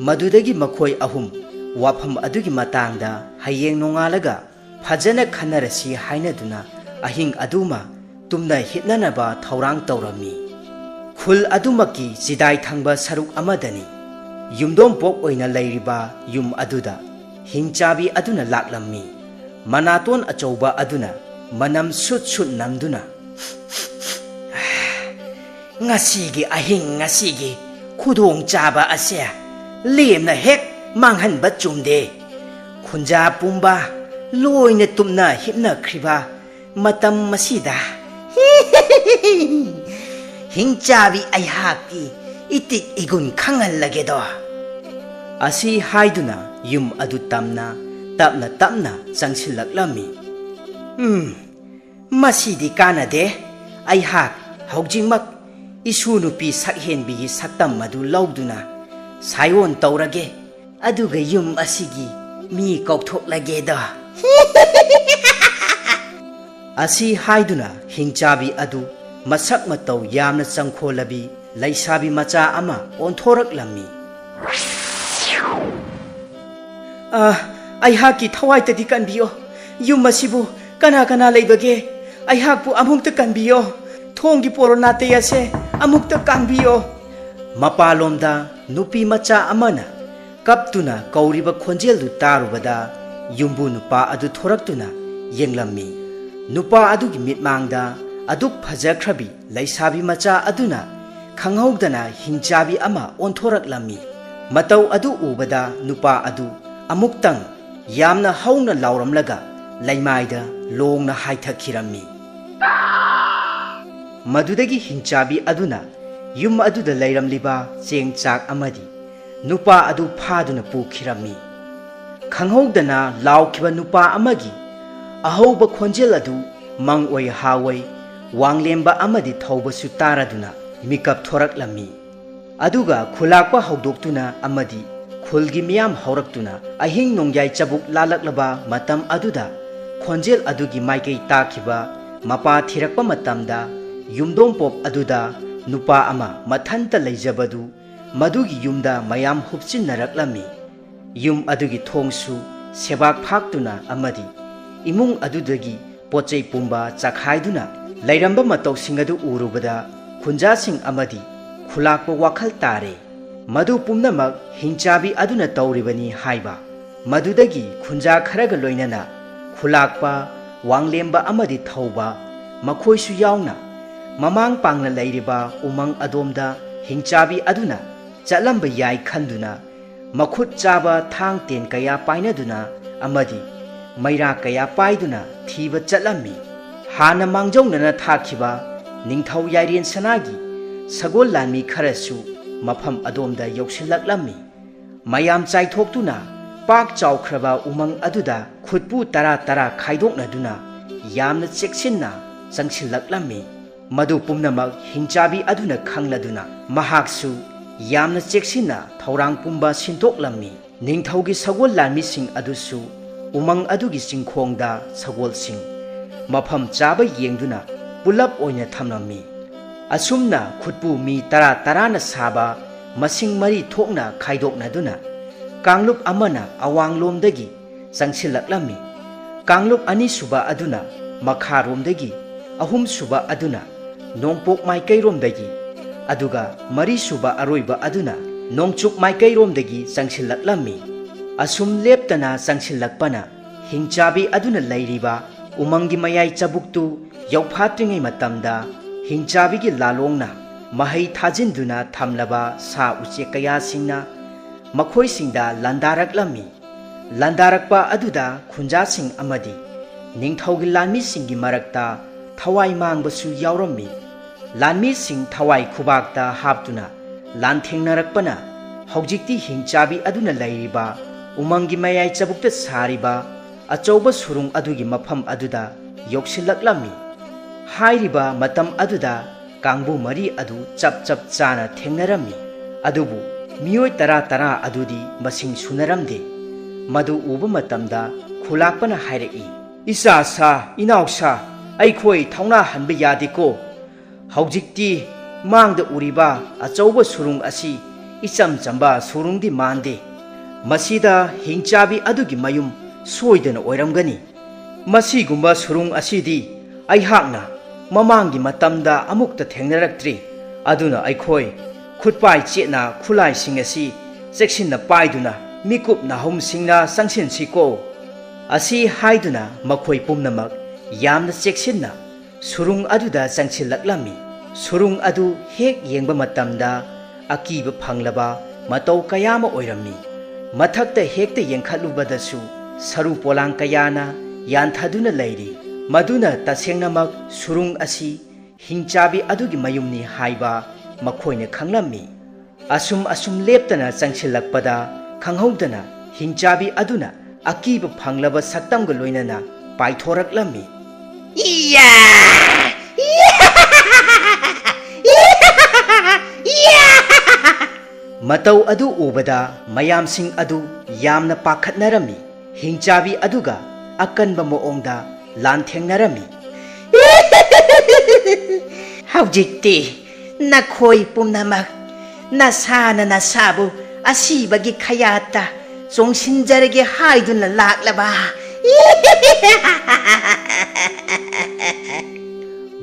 Madudagi makhoi ahum wafam adugi matangda hayeng nongalaga phajana khanarasi hainaduna ahing aduma tumna hitnanaba thaurang tawrami. Khul adumaki sidai thangba saruk amadani yumdom pok oina layriba yum aduda hingchabi aduna laklammi. Manaton achauba aduna manam sut namduna. Ngasigi ahing ngasigi khudong chaba ase lemna hek manghanba chumde. Khunja pumba loina tumna hipna khriba matam masida hingchabi ayhaki itik igun khanghalagedo. Asi haiduna yum adu tamna tapna changsilaklami. Masidi kanade ayhak haujingmak isu nupi sakhenbigi saktam madu lauduna sayon taurage aduga yum asigi mi kauthoklagedo. Asi haiduna hingchabi adu masak matau yamna changkholabi laisabi macha ama onthoraklami. Ayhaki thawai tadi kanbiyo yum masibu kana leibage ayhakpu amukta kanbiyo thongi poronate yase amukta kanbiyo. Mapalomda nupi macha amana kaptuna kauriba khonjel du tarubada yumbu nupa adu thoraktuna yenglammi. Nupa adugi mitmangda aduk phajakhrabi laisabi macha aduna khanghaudana hingchabi ama onthoraklami. Matau adu ubada nupa adu amuktang yamna hauna lauramlaga laimaida longna haithakhirammi. Madudagi hingchabi aduna yum aduda lairamliba chengchak amadi nupa adu phaduna pukhirammi. Khanghaudana laukhiba nupa amagi ahauba khonjel adu mangoi hawai wanglemba amadi thaubasu taraduna mikap thoraklami. Aduga khulakpa haudoktuna amadi khulgi miyam hauraktuna ahing nongyai chabuk lalaklaba matam aduda khonjel adugi maikei takhiba mapa thirakpa matamda yumdom pop aduda nupa ama mathanta leijabadu madugi yumda mayam hupchinnaraklami. Yum adugi thongsu sebak phaktuna amadi imung adudagi pochei pumba chakhaiduna lairamba matausing adu urubada khunjasing amadi khulakpa wakhal tare. Madu pumnamak hingchabi aduna tauribani haiba. Madudagi khunja kharaga loinana khulakpa wanglemba amadi thauba ꯃꯈꯣꯏꯁꯨ ꯌꯥꯎꯅ ꯃꯃꯥꯡ ꯄꯥꯡꯅ ꯂꯩꯔꯤꯕ ꯎꯃꯪ ꯑꯗꯣꯝꯗ ꯍꯤꯡꯆꯥꯕꯤ ꯑꯗꯨꯅ ꯆꯠꯂꯝꯕ ꯌꯥꯏ ꯈꯟꯗꯨꯅ ꯃꯈꯨꯠ ꯆꯥꯕ ꯊꯥꯡ ꯇꯦꯟ ꯀꯌꯥ ꯄꯥꯏꯅꯗꯨꯅ ꯑꯃꯗꯤ ꯃꯩꯔꯥ ꯀꯌꯥ ꯄꯥꯏꯗꯨꯅ ꯊꯤꯕ ꯆꯠꯂꯝꯃꯤ꯫ ꯍꯥꯟꯅ ꯃꯥꯡꯖꯧꯅꯅ ꯊꯥꯈꯤꯕ ꯅꯤꯡꯊꯧ ꯌꯥꯏꯔꯦꯟ ꯁꯅꯥꯒꯤ ꯁꯒꯣꯜ ꯂꯥꯟꯃꯤ ꯈꯔꯁꯨ ꯃꯐꯝ ꯑꯗꯣꯝꯗ ꯌꯧꯁꯤꯜꯂꯛꯂꯝꯃꯤ꯫ ꯃꯌꯥꯝ ꯆꯥꯏꯊꯣꯛꯇꯨꯅ ꯄꯥꯛ ꯆꯥꯎꯈ꯭ꯔꯕ ꯎꯃꯪ ꯑꯗꯨꯗ ꯈꯨꯠꯄꯨ ꯇꯔꯥ ꯇꯔꯥ ꯈꯥꯏꯗꯣꯛꯅꯗꯨꯅ ꯌꯥꯝꯅ ꯆꯦꯛꯁꯤꯟꯅ ꯆꯪꯁꯤꯜꯂꯛꯂꯝꯃꯤ꯫ ꯃꯗු ꯄꯨꯝꯅꯃꯛ ꯍꯤꯡꯆꯥꯕꯤ ꯑꯗꯨꯅ ꯈꯪꯂꯗꯨꯅ ꯃꯍꯥꯛꯁꯨ ꯌꯥꯝꯅ ꯆꯦꯛꯁꯤꯟꯅ ꯊꯧꯔꯥꯡ ꯄꯨꯝꯕ ꯁꯤꯟꯇꯣꯛꯂꯝꯃꯤ꯫ ꯅꯤꯡꯊꯧꯒꯤ ꯁꯒꯣꯜ ꯂꯥꯟꯃꯤꯁꯤꯡ ꯑꯗꯨꯁꯨ ꯎꯃꯪ ꯑꯗꯨꯒꯤ ꯆꯤꯡꯈꯣꯡꯗ ꯁꯒꯣꯜꯁꯤꯡ ꯃꯐꯝ ꯆꯥꯕ ꯌꯦꯡꯗꯨꯅ ꯄꯨꯂꯞ ꯑꯣꯏꯅ ꯊꯝꯂꯝꯃꯤ꯫ ꯑꯁꯨꯝꯅ ꯈꯨꯠꯄꯨ ꯃꯤ ꯇꯔꯥ ꯇꯔꯥꯅ ꯁꯥꯕ ꯃꯁꯤꯡ ꯃꯔꯤ ꯊꯣꯛꯅ ꯈꯥꯏꯗꯣꯛꯅꯗꯨꯅ ꯀꯥꯡꯂꯨꯞ ꯑꯃꯅ ꯑꯋꯥꯡꯂꯣꯝꯗꯒꯤ ꯆꯪꯁꯤꯜꯂꯛꯂꯝꯃꯤ꯫ ꯀꯥꯡꯂꯨꯞ ꯑꯅꯤꯁꯨꯕ ꯑꯗꯨꯅ ꯃꯈꯥꯔꯣꯝꯗꯒꯤ, ꯑꯍꯨꯝꯁꯨꯕ ꯑꯗꯨꯅ ꯅꯣꯡꯄꯣꯛ ꯃꯥꯏꯀꯩꯔꯣꯝꯗꯒꯤ, ꯑꯗꯨꯒ ꯃꯔꯤꯁꯨꯕ ꯑꯔꯣꯏꯕ ꯑꯗꯨꯅ ꯅꯣꯡꯆꯨꯞ ꯃꯥꯏꯀꯩꯔꯣꯝꯗꯒꯤ ꯆꯪꯁꯤꯜꯂꯛꯂꯝꯃꯤ꯫ ꯑꯁꯨꯝ ꯂꯦꯞꯇꯅ ꯆꯪꯁꯤꯜꯂꯛꯄꯅ ꯍꯤꯡꯆꯥꯕꯤ ꯑꯗꯨꯅ ꯂꯩꯔꯤꯕ ꯎꯃꯪꯒꯤ ꯃꯌꯥꯏ ꯆꯕꯨꯛꯇꯨ ꯌꯧꯐꯥꯠꯇ꯭ꯔꯤꯉꯩ ꯃꯇꯝꯗ ꯍꯤꯡꯆꯥꯕꯤꯒꯤ ꯂꯥꯂꯣꯡꯅ ꯃꯍꯩ ꯊꯥꯖꯤꯟꯗꯨꯅ ꯊꯝꯂꯕ ꯁꯥ ꯎꯆꯦꯛ ꯀꯌꯥꯁꯤꯡꯅ ꯃꯈꯣꯏꯁꯤꯡꯗ ꯂꯥꯟꯗꯥꯔꯛꯂꯝꯃꯤ꯫ ꯂꯥꯟꯗꯥꯔꯛꯄ ꯑꯗꯨꯗ ꯈꯨꯟꯖꯥꯁꯤꯡ ꯑꯃꯗꯤ ꯅꯤꯡꯊꯧꯒꯤ ꯂꯥꯟꯃꯤꯁꯤꯡꯒꯤ ꯃꯔꯛꯇ ꯊꯋꯥꯏ ꯃꯥꯡꯕꯁꯨ ꯌꯥꯎꯔꯝꯃꯤ꯫ ꯂꯥꯟꯃꯤꯁꯤꯡ ꯊꯋꯥꯏ ꯈꯨꯕꯥꯛꯇ ꯍꯥꯞꯇꯨꯅ ꯂꯥꯟꯊꯦꯡꯅꯔꯛꯄꯅ ꯍꯧꯖꯤꯛꯇꯤ ꯍꯤꯡꯆꯥꯕꯤ ꯑꯗꯨꯅ ꯂꯩꯔꯤꯕ ꯎꯃꯪꯒꯤ ꯃꯌꯥꯏ ꯆꯕꯨꯛꯇ ꯁꯥꯔꯤꯕ ꯑꯆꯧꯕ ꯁꯨꯔꯨꯡ ꯑꯗꯨꯒꯤ ꯃꯐꯝ ꯑꯗꯨꯗ ꯌꯧꯁꯤꯜꯂꯛꯂꯝꯃꯤ꯫ ꯍꯥꯏꯔꯤꯕ ꯃꯇꯝ ꯑꯗꯨꯗ ꯀꯥꯡꯕꯨ ꯃꯔꯤ ꯑꯗꯨ ꯆꯞ ꯆꯞ ꯆꯥꯅ ꯊꯦꯡꯅꯔꯝꯃꯤ꯫ ꯑꯗꯨꯕꯨ ꯃꯤꯑꯣꯏ ꯇꯔꯥ ꯇꯔꯥ ꯑꯗꯨꯗꯤ ꯃꯁꯤꯡ ꯁꯨꯅꯔꯝꯗꯦ꯫ ꯃꯗꯨ ꯎꯕ ꯃꯇꯝꯗ ꯈꯨꯂꯥꯛꯄꯅ ꯍꯥꯏꯔꯛꯏ, "ꯏꯆꯥꯁꯥ, ꯏꯅꯥꯎꯁꯥ, ꯑꯩꯈꯣꯏ ꯊꯧꯅꯥ ꯍꯟꯕ ꯌꯥꯗꯦꯀꯣ꯫ ꯍꯧꯖꯤꯛꯇꯤ ꯃꯥꯡꯗ ꯎꯔꯤꯕ ꯑꯆꯧꯕ ꯁꯨꯔꯨꯡ ꯑꯁꯤ ꯏꯆꯝ ꯆꯝꯕ ꯁꯨꯔꯨꯡꯗꯤ ꯃꯥꯟꯗꯦ꯫ ꯃꯁꯤꯗ ꯍꯤꯡꯆꯥꯕꯤ ꯑꯗꯨꯒꯤ ꯃꯌꯨꯝ ꯁꯣꯏꯗꯅ ꯑꯣꯏꯔꯝꯒꯅꯤ꯫ ꯃꯁꯤꯒꯨꯝꯕ ꯁꯨꯔꯨꯡ ꯑꯁꯤꯗꯤ ꯑꯩꯍꯥꯛꯅ ꯃꯃꯥꯡꯒꯤ ꯃꯇꯝꯗ ꯑꯃꯨꯛꯇ ꯊꯦꯡꯅꯔꯛꯇ꯭ꯔꯤ꯫ ꯑꯗꯨꯅ ꯑꯩꯈꯣꯏ ꯈꯨꯠꯄꯥꯏ ꯆꯦꯠꯅ ꯈꯨꯠꯂꯥꯏꯁꯤꯡ ꯑꯁꯤ ꯆꯦꯛꯁꯤꯟꯅ ꯄꯥꯏꯗꯨꯅ ꯃꯤꯀꯨꯞ ꯅꯥꯍꯨꯝꯁꯤꯡꯅ ꯆꯪꯁꯤꯟꯁꯤꯀꯣ." ꯑꯁꯤ ꯍꯥꯏꯗꯨꯅ ꯃꯈꯣꯏ ꯄꯨꯝꯅꯃꯛ ꯌꯥꯝꯅ ꯆꯦꯛꯁꯤꯟꯅ ꯁꯨꯔꯨꯡ ꯑꯗꯨꯗ ꯆꯪꯁꯤꯜꯂꯛꯂꯝꯃꯤ꯫ ꯁꯨꯔꯨꯡ ꯑꯗꯨ ꯍꯦꯛ ꯌꯦꯡꯕ ꯃꯇꯝꯗ ꯑꯀꯤꯕ ꯐꯪꯂꯕ ꯃꯇꯧ ꯀꯌꯥ ꯑꯃ ꯑꯣꯏꯔꯝꯃꯤ꯫ ꯃꯊꯛꯇ ꯍꯦꯛꯇ ꯌꯦꯡꯈꯠꯂꯨꯕꯗꯁꯨ ꯁꯔꯨ ꯄꯣꯂꯥꯡ ꯀꯌꯥꯅ ꯌꯥꯟꯊꯗꯨꯅ ꯂꯩꯔꯤ꯫ ꯃꯗꯨꯅ ꯇꯁꯦꯡꯅꯃꯛ ꯁꯨꯔꯨꯡ ꯑꯁꯤ ꯍꯤꯡꯆꯥꯕꯤ ꯑꯗꯨꯒꯤ ꯃꯌꯨꯝꯅꯤ ꯍꯥꯏꯕ ꯃꯈꯣꯏꯅ ꯈꯪꯂꯝꯃꯤ꯫ ꯑꯁꯨꯝ ꯂꯦꯞꯇꯅ ꯆꯪꯁꯤꯜꯂꯛꯄꯗ ꯈꯪꯍꯧꯗꯅ ꯍꯤꯡꯆꯥꯕꯤ ꯑꯗꯨꯅ ꯑꯀꯤꯕ ꯐꯪꯂꯕ ꯁꯛꯇꯝꯒ ꯂꯣꯏꯅꯅ ꯄꯥꯏꯊꯣꯔꯛꯂꯝꯃꯤ꯫ "ꯏꯌꯥ! ꯃꯇꯧ ꯑꯗꯨ ꯎꯕꯗ ꯃꯌꯥꯝꯁꯤꯡ ꯑꯗꯨ ꯌꯥꯝꯅ ꯄꯥꯈꯠꯅꯔꯝꯃꯤ꯫ ꯍꯤꯡꯆꯥꯕꯤ ꯑꯗꯨꯒ ꯑꯀꯟꯕ ꯃꯑꯣꯡꯗ ꯂꯥꯟꯊꯦꯡꯅꯔꯝꯃꯤ꯫ ꯍꯧꯖꯤꯛꯇꯤ ꯅꯈꯣꯏ ꯄꯨꯝꯅꯃꯛ ꯅꯁꯥꯅ ꯅꯁꯥꯕꯨ ꯑꯁꯤꯕꯒꯤ ꯈꯌꯥꯠꯇ ꯆꯣꯡꯁꯤꯟꯖꯔꯒꯦ ꯍꯥꯏꯗꯨꯅ ꯂꯥꯛꯂꯕ?"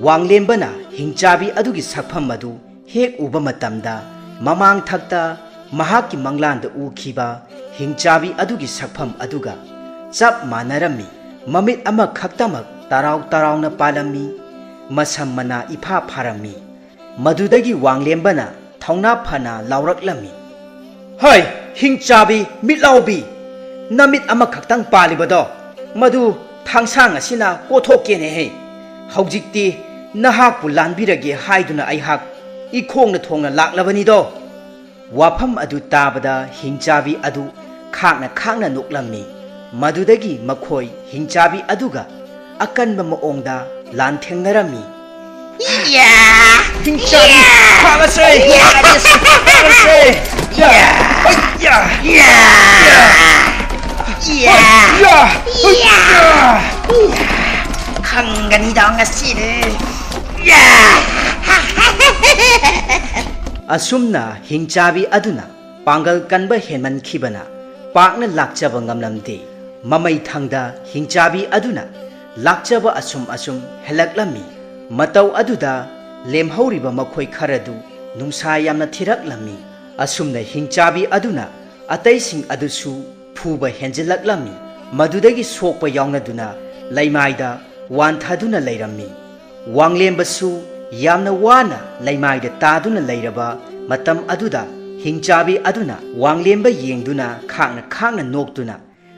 ꯋꯥꯡꯂꯦꯟꯕꯅ ꯍꯤꯡꯆꯥꯕꯤ ꯑꯗꯨꯒꯤ ꯁꯛꯐꯝ ꯑꯗꯨ ꯍꯦꯛ ꯎꯕ ꯃꯇꯝꯗ ꯃꯃꯥꯡ ꯊꯛꯇ ꯃꯍꯥꯛꯀꯤ ꯃꯪꯂꯥꯟꯗ ꯎꯈꯤꯕ ꯍꯤꯡꯆꯥꯕꯤ ꯑꯗꯨꯒꯤ ꯁꯛꯐꯝ ꯑꯗꯨꯒ ꯆꯞ ꯃꯥꯟꯅꯔꯝꯃꯤ꯫ ꯃꯃꯤꯠ ꯑꯃꯈꯛꯇꯃꯛ ꯇꯔꯥꯎ ꯇꯔꯥꯎꯅ ꯄꯥꯜꯂꯝꯃꯤ꯫ ꯃꯁꯝ ꯃꯅꯥ ꯏꯐꯥ ꯐꯥꯔꯝꯃꯤ꯫ ꯃꯗꯨꯗꯒꯤ ꯋꯥꯡꯂꯦꯟꯕꯅ ꯊꯧꯅꯥ ꯐꯅ ꯂꯥꯎꯔꯛꯂꯝꯃꯤ, "ꯍꯩ ꯍꯤꯡꯆꯥꯕꯤ ꯃꯤꯠꯂꯥꯎꯕꯤ! ꯅꯃꯤꯠ ꯑꯃꯈꯛꯇꯪ ꯄꯥꯜꯂꯤꯕꯗꯣ ꯃꯗꯨ ꯊꯥꯡꯁꯥꯡ ꯑꯁꯤꯅ ꯀꯣꯊꯣꯛꯀꯦꯅꯦꯍꯦ! ꯍꯧꯖꯤꯛꯇꯤ ꯅꯍꯥꯛꯄꯨ ꯂꯥꯟꯕꯤꯔꯒꯦ ꯍꯥꯏꯗꯨꯅ ꯑꯩꯍꯥꯛ ꯏꯈꯣꯡꯅ ꯊꯣꯡꯅ ꯂꯥꯛꯂꯕꯅꯤꯗꯣ!" ꯋꯥꯐꯝ ꯑꯗꯨ ꯇꯥꯕꯗ ꯍꯤꯡꯆꯥꯕꯤ ꯑꯗු ꯈꯥꯛꯅ ꯅꯣꯛꯂꯝꯃꯤ꯫ ꯃꯗꯨꯗꯒꯤ ꯃꯈꯣꯏ ꯍꯤꯡꯆꯥꯕꯤ ꯑꯗꯨꯒ ꯑꯀꯟꯕ ꯃꯑꯣꯡꯗ ꯂꯥꯟꯊꯦꯡꯅꯔꯝꯃꯤ꯫ "ꯏꯌꯥ! "ꯍꯤꯡꯆꯥꯕꯤ ꯐꯥꯔꯁꯦ! ꯐꯥꯔꯁꯦ! ꯈꯪꯒꯅꯤꯗ ꯉꯁꯤꯗꯤ!" ꯑꯁꯨꯝꯅ ꯍꯤꯡꯆꯥꯕꯤ ꯑꯗꯨꯅ ꯄꯥꯡꯒꯜ ꯀꯟꯕ ꯍꯦꯟꯃꯟꯈꯤꯕꯅ ꯄꯥꯛꯅ ꯂꯥꯛꯆꯕ ꯉꯝꯂꯝꯗꯦ꯫ ꯃꯃꯩ ꯊꯪꯗ ꯍꯤꯡꯆꯥꯕꯤ ꯑꯗꯨꯅ ꯂꯥꯛꯆꯕ ꯑꯁꯨꯝ ꯍꯦꯜꯂꯛꯂꯝꯃꯤ꯫ ꯃꯇꯧ ꯑꯗꯨꯗ ꯂꯦꯝꯍꯧꯔꯤꯕ ꯃꯈꯣꯏ ꯈꯔꯗꯨ ꯅꯨꯡꯁꯥ ꯌꯥꯝꯅ ꯊꯤꯔꯛꯂꯝꯃꯤ꯫ ꯑꯁꯨꯝꯅ ꯍꯤꯡꯆꯥꯕꯤ ꯑꯗꯨꯅ ꯑꯇꯩꯁꯤꯡ ꯑꯗꯨꯁꯨ ꯐꯨꯕ ꯍꯦꯟꯖꯤꯜꯂꯛꯂꯝꯃꯤ꯫ ꯃꯗꯨꯗꯒꯤ ꯁꯣꯛꯄ ꯌꯥꯎꯅꯗꯨꯅ ꯂꯩꯃꯥꯏꯗ ꯋꯥꯟꯊꯗꯨꯅ ꯂꯩꯔꯝꯃꯤ꯫ Wanglembasu yamna wana laimaida taduna leiraba matam aduda hingchabi aduna wanglemba yengduna khangna noktuna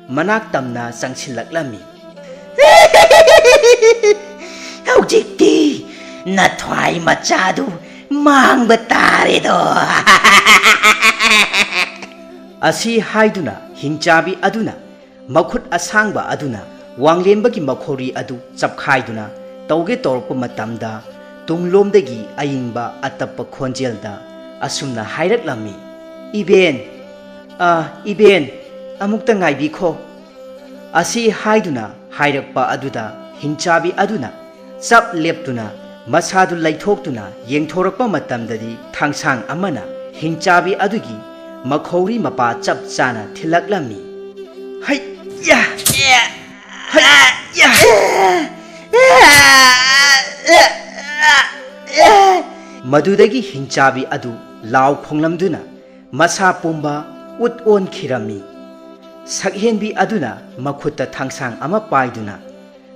manak tamna sangsilaklami. Hꯧjikti nathwai machadu mangba tare do. Asi haiduna hingchabi aduna makhut asangba aduna wanglembagi makhori adu chapkhaiduna tauge torpa matamda tunglomdagi ayingba atappa khonjelda asumna hairaklammi. Iben amukta ngaibikho. Asi haiduna hairakpa aduda hingchabi aduna chap leptuna masadu laithoktuna yengthorakpa matamdadi thangsang amana hingchabi adugi makhori mapa chap chana thilaklammi. Hai ya madudagi hingchabi adu law khonglamduna masa pumba ut on khirami. Sakhenbi aduna makhutta thangsang ama paiduna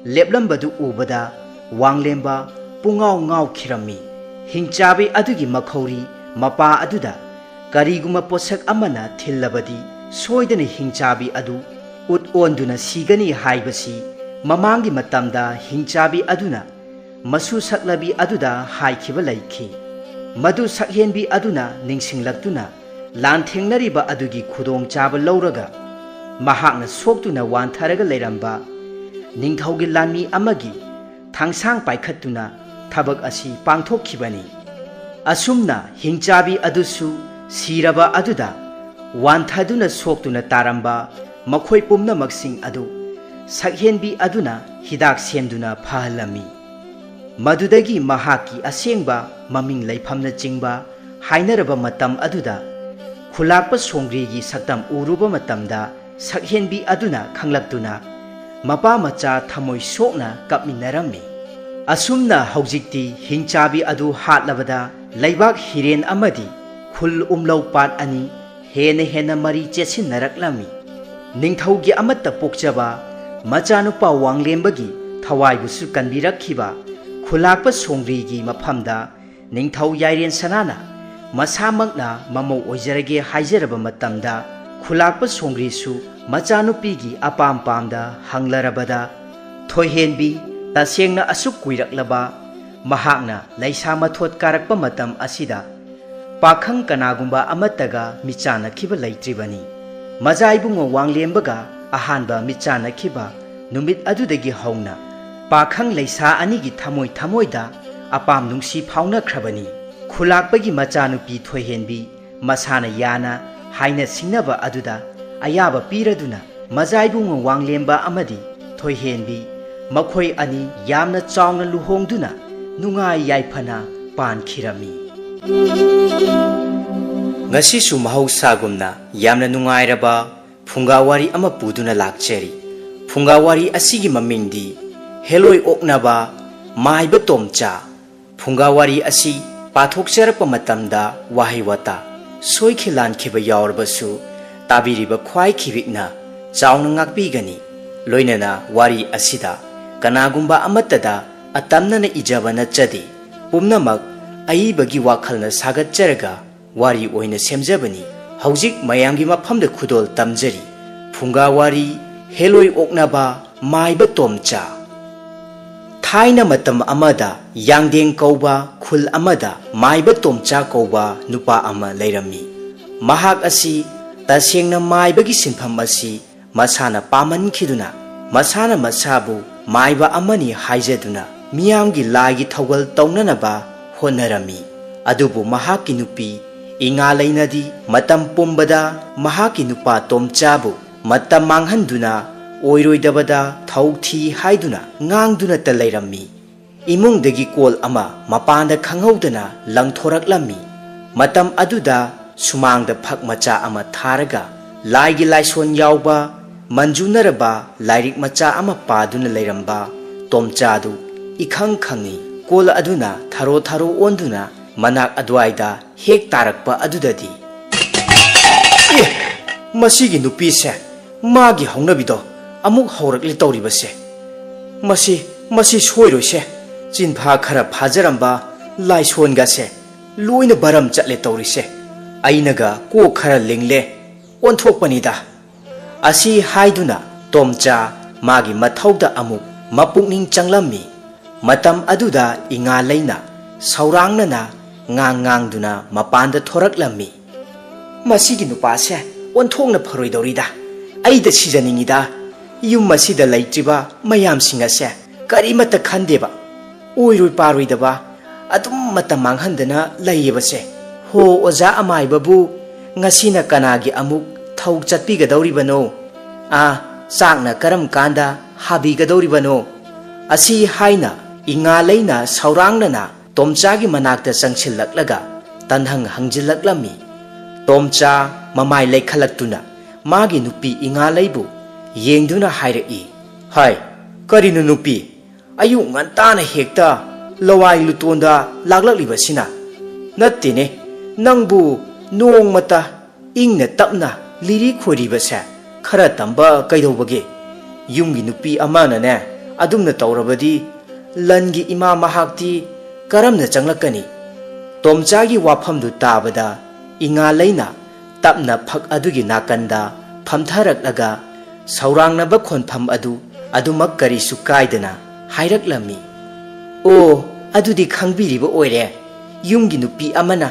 leplambadu ubada wanglemba pungau ngau khirami. Hingchabi adugi makhori mapa aduda kariguma posak amana thillabadi soidana hingchabi adu ut onduna sigani haibasi mamangi matamda hingchabi aduna masu saklabi aduda haikhiba laikhi. Madu sakhenbi aduna ningsinglaktuna lanthengnariba adugi khudong chaba lauraga mahakna soktuna wantharaga leiramba ningthaugi lanmi amagi thangsang paikhattuna thabak asi pangthokhibani. Asumna hingchabi adusu siraba aduda wanthaduna soktuna taramba makhoi pumnamaksing adu sakhenbi aduna hidak semduna phahalami. Madudagi mahaki asengba maming laifamna chingba hainaraba matam aduda khulakpa songrigi saktam uruba matamda sakhenbi aduna khanglaktuna mapa macha thamoi sokna kapminarami. Asumna haujikti hingchabi adu hatlabada laibak hiren amadi khul umlau pat ani hena mari chesinaraklami. Ningthaugi amatta pokchaba machanupa wanglembagi thawaibusu kanbirakhiba khulakpa songrigi maphamda ningthau yairen sanana masamakna mamau oijarage haijaraba matamda khulakpa songrisu machanupigi apam pamda hanglarabada thoihenbi tasengna asuk kuiraklaba mahakna laisa mathot karakpa matam asida pakhang kanagumba amataga michana khiba laitribani. Majaibungo wanglembaga ahanba michana khiba numit adudagi hauna pakhang laisa anigi thamoida apam nungsi phauna khrabani. Khulakpagi machanupi thoihenbi masana yana haina singnaba aduda ayaba piraduna majaibungo wanglemba amadi thoihenbi makhoi ani yamna chawna luhongduna nungai yaifana pankhirami. Ngasisu mahausagumna yamna nungairaba phungawari ama puduna lakcheri. Phungawari asigi mamingdi heloi oknaba maiba tomcha. Phungawari asi pathokcharapa matamda wahi wata soikhilan khiba yaurbasu tabiriba khwai khibikna chawna ngakbigani. Loinana wari asida kanagumba amatada atamnana ijabana chadi pumnamak aibagi wakhalna sagatcharaga wari oina semjabani. Haujik mayamgi mafamda khudol tamjari phungawari heloi oknaba maiba tomcha. Thaina matam amada yangdeng kauba khul amada maiba tomcha kauba nupa ama leirami. Mahak asi tasengna maibagi sinpham asi masana pamankhiduna masana masabu maiba amani haijaduna miyamgi laigi thawal taunanaba honarami. Adubu mahaki nupi inga lainadi matam pumbada mahaki nupa tomchabu matam manghanduna oiroidabada thauthi haiduna ngangduna ta leirami. Imungdagi kol ama mapanda khanghaudana langthoraklami. Matam aduda sumangda phak macha ama tharaga laigi laison yauba manjunaraba lairik macha ama paduna leiramba tomchadu ikhang khangi. Kol aduna tharo onduna manak adwaida hek tarakpa adudadi masigi nupise magi haunabido amuk haurakli tawribase masi soiroise चिन्फा खरा फाजरंबा लाइसोनगासे लोइना बरम चले तौरिसे अइनगा को खरा लिंगले ओंथोकपनिदा असी हाइदुना तोमचा मागी मथौदा अमुक मपुकनिंग चंगलम्मी मतम अदुदा इंगा लैना सौरांगना ngang-ngangduna mapanda thoraklammi masigi nupase onthongna pharoidorida aida sijaningida yum masida laitriba mayam singase karimata khandeba oiroi paroidaba adum mata manghandana laiyebase ho oja amai babu ngasina kanagi amuk thau chatpigadoribano a chakna karam kanda habigadoribano asi haina inga leina saurangna तोमचागी मनाक्ता संगसिल्लक्लगा तन्हंग हंजिल्लक्लमी तोमचा ममाय लेखलक्तुना मागी नुपी इंगालैबु येंगदुना हाइरई हाय करिनु नुपी अयु ngantana hekta lawai lutonda laglakliबसिना नत्तिने नंगबु नोंगमता इंगना तपना लिरी खोरिबसे खरा तंबा कैदौबगे युमगी नुपी अमानने अदुमना तौरबदी लनगी इमा महाक्ति करमना चंगलकनी तोमचागी वाफमदु ताबदा इंगा लैना तपना fuck अदुगी नाकंदा फमथरकलगा सौरांगनब खोनफम अदुमक करिसु कायदना हाइरकलमी ओ अदुदी खंगबिरिबो ओइरे युमगी नुपी अमना